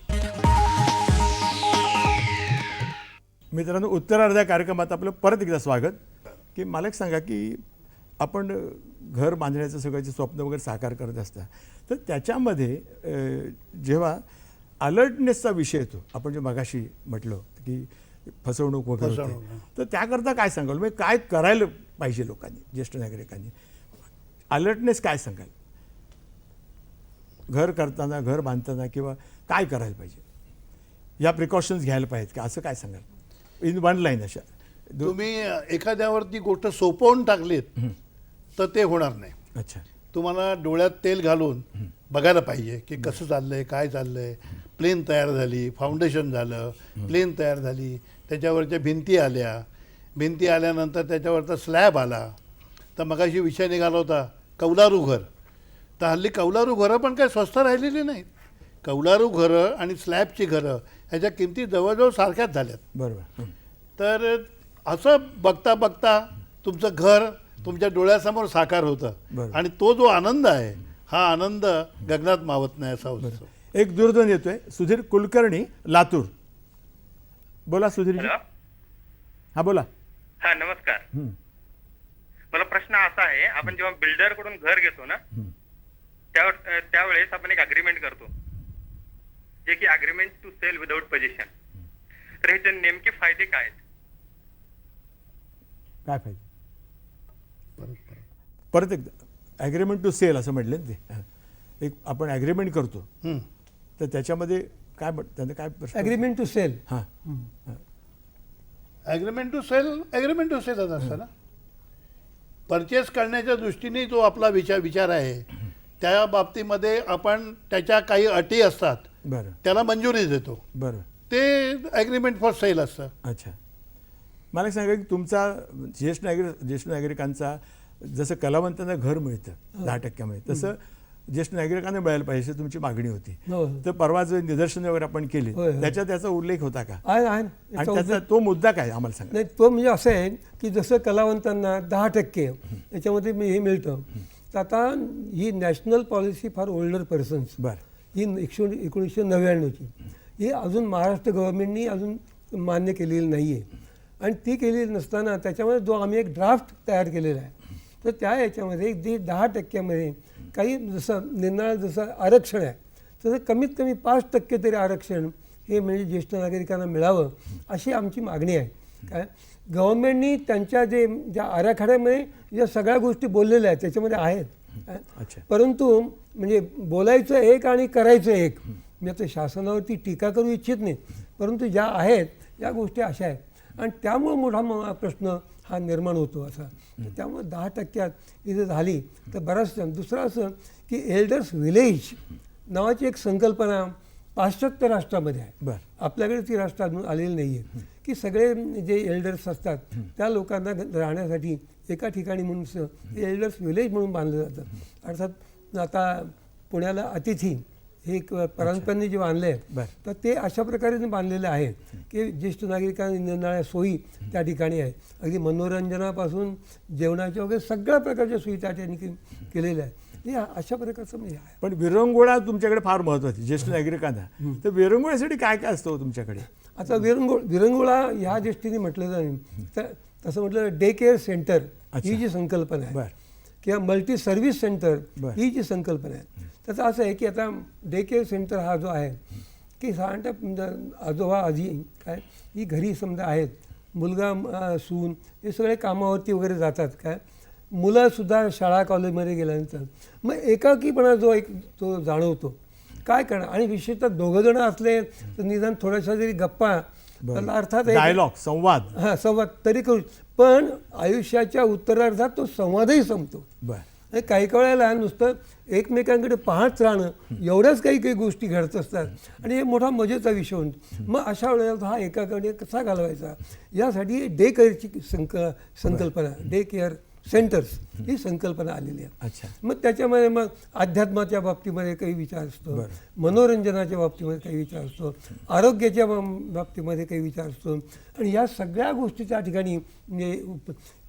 S1: मित्रांनो, उत्तरार्ध कार्यक्रमात आपलं परत एकदा स्वागत. की मला एक सांगा की आपण घर बांधण्याचं सगळ्याचे स्वप्न वगैरे साकार करत असता, तर त्याच्यामध्ये जेव्हा अलर्टनेसचा विषय येतो, आपण जे मगाशी म्हटलं की फसवणूक वगैरे होते, तर त्याकरता काय सांगाल, म्हणजे काय करायला पाहिजे लोकांनी, ज्येष्ठ नागरिकांनी? अलर्टनेस काय सांगाल घर करताना, घर बांधताना, किंवा काय करायला पाहिजे, या प्रिकॉशन्स घ्यायला पाहिजेत का, असं काय सांगाल इन वन लाईन? अशा
S2: तुम्ही एखाद्यावरती गोष्ट सोपवून टाकलीत तर ते होणार नाही.
S1: अच्छा.
S2: तुम्हाला डोळ्यात तेल घालून बघायला पाहिजे की कसं चाललंय, काय चाललंय. प्लेन तयार झाली, फाउंडेशन झालं, प्लेन तयार झाली, त्याच्यावरच्या भिंती आल्या, भिंती आल्यानंतर त्याच्यावरचा स्लॅब आला. तर मगाशी विषय निघाला होता कौलारू घर. तर हल्ली कौलारू घरं पण काही स्वस्त राहिलेली नाहीत. कौलारू घरं आणि स्लॅबची घरं ह्याच्या किमती जवळजवळ सारख्याच झाल्यात.
S1: बरोबर.
S2: तर असं बघता बघता तुमचं घर तुमच्या डोळ्यासमोर साकार होतं आणि तो जो आनंद आहे, हा आनंद गगनात मावत नाही असा होतो.
S1: एक दूरध्वनी येतोय, सुधीर कुलकर्णी, लातूर. बोला सुधीरजी. हा बोला.
S10: हा नमस्कार. मला प्रश्न असा आहे, आपण जेव्हा बिल्डर कडून घर घेतो ना, त्यावेळेस आपण एक अग्रीमेंट करतो, जे की agreement to sell without possession. तर ह्याचे नेमके फायदे काय आहेत?
S1: काय फायदे? परत एकदा ॲग्रीमेंट टू सेल असं म्हटलं ना ते हां. एक आपण ॲग्रीमेंट करतो तर त्याच्यामध्ये काय त्यांना काय प्रश्न
S3: ॲग्रीमेंट टू सेल.
S1: हां
S2: ॲग्रीमेंट टू सेलच असतं ना. परचेस करण्याच्या दृष्टीने जो आपला विचार आहे त्या बाबतीमध्ये आपण त्याच्या काही अटी असतात
S1: बरं
S2: त्याला मंजुरी देतो.
S1: बरं
S2: ते ॲग्रीमेंट फॉर सेल असतं.
S1: अच्छा. मला एक सांगा की तुमचा ज्येष्ठ नागरिकांचा जसं कलावंतांना घर मिळतं 10% तसं ज्येष्ठ नागरिकांना मिळायला पाहिजे अशी तुमची मागणी होती.
S3: हो.
S1: तर परवा जो निदर्शन वगैरे आपण केली
S3: होय, होय.
S1: त्याचा उल्लेख होता का
S3: आहे
S1: आणि त्याचा तो मुद्दा काय आम्हाला सांगा.
S3: नाही, तो म्हणजे असं आहे की जसं कलावंतांना 10% याच्यामध्ये हे मिळतं. तर आता ही national policy for older persons
S1: बरं
S3: ही 1999ची ही अजून महाराष्ट्र गव्हर्नमेंटनी अजून मान्य केलेली नाही आहे. आणि ती केलेली नसताना त्याच्यामध्ये जो आम्ही एक ड्राफ्ट तयार केलेला आहे तर त्या याच्यामध्ये जे 10%मध्ये काही जसं आरक्षण आहे तसं कमीत कमी 5% तरी आरक्षण हे म्हणजे ज्येष्ठ नागरिकांना मिळावं अशी आमची मागणी आहे. काय गव्हर्नमेंटनी त्यांच्या ज्या आराखड्यामध्ये ज्या सगळ्या गोष्टी बोललेल्या आहेत त्याच्यामध्ये आहेत.
S1: अच्छा.
S3: परंतु म्हणजे बोलायचं एक आणि करायचं एक. मी आता शासनावरती टीका करू इच्छित नाही परंतु ज्या आहेत या गोष्टी अशा आहेत आणि त्यामुळं मोठा प्रश्न हा निर्माण होतो असा. त्यामुळे 10% इथे झाली तर बराचसा. दुसरं असं की एल्डर्स विलेज नावाची एक संकल्पना पाश्चात्य राष्ट्रामध्ये आहे.
S1: बरं
S3: आपल्याकडे ती राष्ट्र अजून आलेली नाही आहे की सगळे जे एल्डर्स असतात त्या लोकांना राहण्यासाठी एका ठिकाणी म्हणून एल्डर्स विलेज म्हणून बांधलं जातं. अर्थात आता पुण्याला अतिथी हे एक परंपरेने जे बांधले आहे तर ते अशा प्रकारे बांधलेले आहे की ज्येष्ठ नागरिकांना निरनिराळ्या सोयी त्या ठिकाणी आहे. अगदी मनोरंजनापासून जेवणाच्या वगैरे सगळ्या प्रकारच्या सोयी त्या ठिकाणी केलेल्या आहेत. हे अशा प्रकारचं म्हणजे आहे.
S1: पण विरंगुळा तुमच्याकडे फार महत्त्वाची ज्येष्ठ नागरिकांना. तर विरंगुळ्यासाठी काय काय असतं तुमच्याकडे.
S3: आता विरंगुळा ह्या दृष्टीने म्हटलं जाईल तर तसं म्हटलं डे केअर सेंटर ही जी संकल्पना आहे किंवा मल्टी सर्व्हिस सेंटर ही जी संकल्पना आहे त्याचं असं आहे की आता डे केअर सेंटर हा जो आहे की साधारणतः आजोबा आजी काय ही घरी समजा आहेत मुलगा सून हे सगळे कामावरती वगैरे जातात काय मुलंसुद्धा शाळा कॉलेजमध्ये गेल्यानंतर मग एकाकीपणा जो तो जाणवतो काय करणार. आणि विशेषतः दोघंजणं असले तर निदान थोड्याशा जरी गप्पा त्याला अर्थात
S1: डायलॉग संवाद
S3: संवाद तरी करू पण आयुष्याच्या उत्तरार्धात तो संवादही संपतो.
S1: बरं
S3: काही वेळेला नुसतं एकमेकांकडे पाहत राहणं एवढ्याच काही गोष्टी घडत असतात आणि हे मोठा मजेचा विषय होतो. मग अशा वेळेला हा एकाकडे कसा घालवायचा यासाठी डे केअरची संकल्पना डे केअर सेंटर्स ही संकल्पना आलेली आहे.
S1: अच्छा.
S3: मग त्याच्यामध्ये मग अध्यात्माच्या बाबतीमध्ये काही विचार असतो मनोरंजनाच्या बाबतीमध्ये काही विचार असतो आरोग्याच्या बाबतीमध्ये काही विचार असतो आणि या सगळ्या गोष्टी त्या ठिकाणी म्हणजे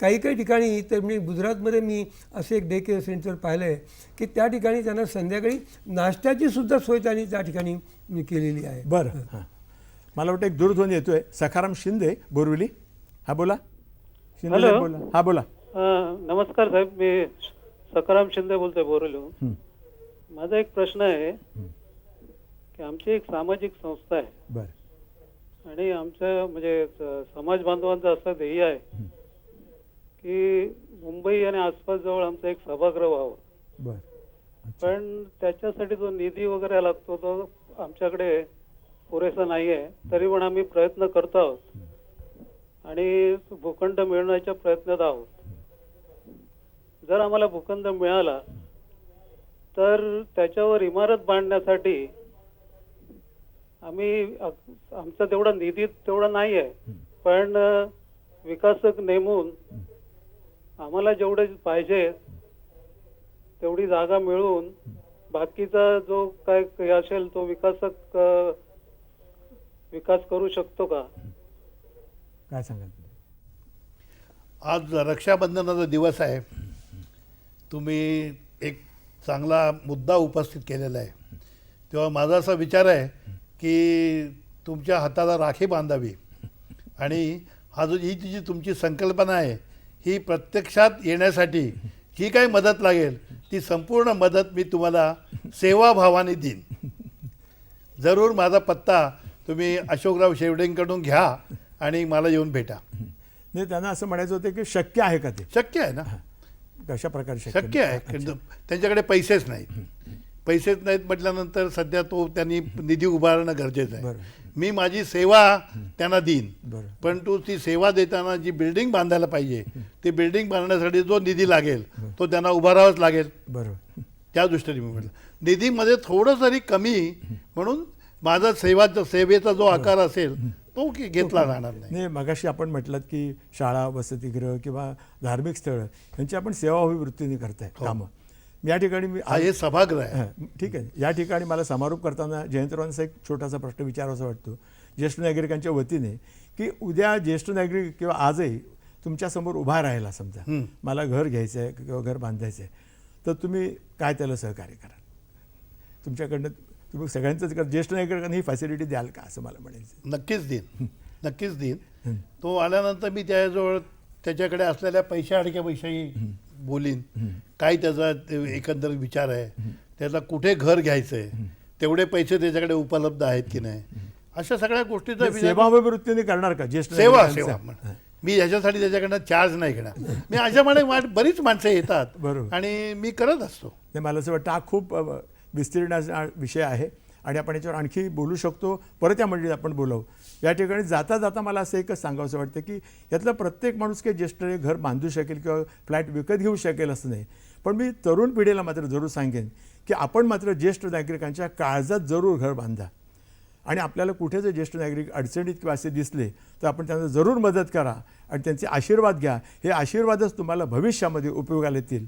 S3: काही ठिकाणी तर म्हणजे गुजरातमध्ये मी असे एक डे केअर सेंटर पाहिलं आहे की त्या ठिकाणी त्यांना संध्याकाळी नाश्त्याची सुद्धा सोय त्यांनी त्या ठिकाणी केलेली आहे.
S1: बरं हां. मला वाटतं एक दूरध्वनी येतोय सखाराम शिंदे बोरवली. हा बोला शिंदे साहेब बोला. हा बोला.
S11: नमस्कार साहेब मी सखाराम शिंदे बोलतोय बोरवलीहून. माझा एक प्रश्न आहे की आमची एक सामाजिक संस्था आहे
S1: बरं
S11: आणि आमच्या म्हणजे समाज बांधवांचं असं ध्येय आहे की मुंबई आणि आसपास जवळ आमचं एक सभागृह व्हावं.
S1: बरं
S11: पण त्याच्यासाठी जो निधी वगैरे लागतो तो आमच्याकडे पुरेसा नाही आहे. तरी पण आम्ही प्रयत्न करतो आहोत आणि भूखंड मिळवण्याच्या प्रयत्नात आहोत. जर आम्हाला भूखंड मिळाला तर त्याच्यावर इमारत बांधण्यासाठी आम्ही आमचा तेवढा निधी तेवढा नाही आहे पण विकासक नेमून आम्हाला जेवढे पाहिजे तेवढी जागा मिळवून बाकीचा जो काय असेल तो विकासक विकास करू शकतो का
S1: काय सांगाल.
S2: आज रक्षाबंधनाचा दिवस आहे. तुम्ही एक चांगला मुद्दा उपस्थित केलेला आहे. तेव्हा माझा असा विचार आहे की तुमच्या हाताला राखी बांधावी आणि ही जी तुमची संकल्पना आहे ही प्रत्यक्षात येण्यासाठी जी काही मदत लागेल ती संपूर्ण मदत मी तुम्हाला सेवाभावाने देईन. जरूर माझा पत्ता तुम्ही अशोकराव शेवडेंकडून घ्या आणि मला येऊन भेटा.
S1: नाही त्यांना असं म्हणायचं होतं की शक्य आहे का ते.
S2: शक्य आहे ना.
S1: कशा प्रकारे
S2: शक्य आहे.
S1: अच्छा.
S2: त्यांच्याकडे पैसेच नाहीत म्हटल्यानंतर सध्या तो त्यांनी निधी उभारणं गरजेचं आहे. मी माझी सेवा त्यांना देईन, परंतु ती सेवा देताना जी बिल्डिंग बांधायला पाहिजे ती बिल्डिंग बांधण्यासाठी जो निधी लागेल तो त्यांना उभारावाच लागेल.
S1: बरोबर.
S2: त्या दृष्टीने मी म्हटलं निधीमध्ये थोडं जरी कमी म्हणून माझा सेवेचा जो आकार असेल तो घेतला जाणार नाही.
S1: मगाशी आपण म्हटलं की शाळा, वसतिगृह किंवा धार्मिक स्थळं यांची आपण सेवाभावी वृत्तीने करताय कामं. या ठिकाणी मी
S2: हे सभागृह आहे.
S1: ठीक आहे. या ठिकाणी मला समारोप करताना जयंतरावांचा एक छोटासा प्रश्न विचारावासा वाटतो ज्येष्ठ नागरिकांच्या वतीने, की उद्या ज्येष्ठ नागरिक किंवा आजही तुमच्यासमोर उभा राहिला, समजा मला घर घ्यायचं आहे किंवा घर बांधायचं आहे, तर तुम्ही काय त्याला सहकार्य कराल? तुमच्याकडनं तुम्ही सगळ्यांचंच ज्येष्ठ नागरिकांना ही फॅसिलिटी द्याल का, असं मला म्हणायचं.
S2: नक्कीच देईन. तो आल्यानंतर मी त्याच्याकडे असलेल्या पैशाविषयी बोलीन, काय त्याचा एकंदर विचार आहे, त्याला कुठे घर घ्यायचं आहे, तेवढे पैसे त्याच्याकडे उपलब्ध आहेत की नाही, अशा सगळ्या गोष्टीचा
S1: सेवाभावी वृत्तीने करणार का ज्येष्ठ
S2: सेवा मी ह्याच्यासाठी त्याच्याकडनं चार्ज नाही घेणार. मी अशामुळे बरीच माणसं येतात
S1: बरोबर
S2: आणि मी करत असतो.
S1: मला असं वाटतं हा खूप विस्तीर्ण विषय आहे आणि आपण याच्यावर आणखी बोलू शकतो. परत या मंडळीत आपण बोलावू. या ठिकाणी जाता जाता मला असं एकच सांगावंसं वाटतं की यातला प्रत्येक माणूस काही ज्येष्ठ घर बांधू शकेल किंवा फ्लॅट विकत घेऊ शकेल असं नाही, पण मी तरुण पिढीला मात्र जरूर सांगेन की आपण मात्र ज्येष्ठ नागरिकांच्या काळजात जरूर घर बांधा आणि आपल्याला कुठे जर ज्येष्ठ नागरिक अडचणीत किंवा असे दिसले तर आपण त्यांना जरूर मदत करा आणि त्यांचे आशीर्वाद घ्या. हे आशीर्वादच तुम्हाला भविष्यामध्ये उपयोगाला येतील.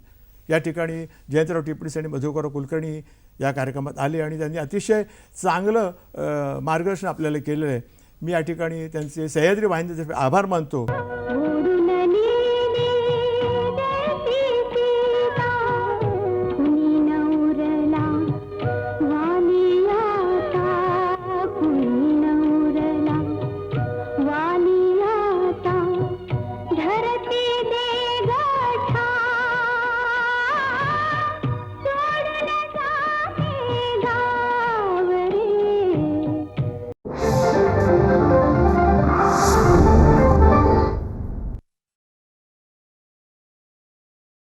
S1: या ठिकाणी जयंतराव टिपणीस आणि मधुकर कुलकर्णी या कार्यक्रमात आले आणि त्यांनी अतिशय चांगलं मार्गदर्शन आपल्याला केलेलं आहे. मी या ठिकाणी त्यांचे सह्याद्री वाहिनीतर्फे आभार मानतो.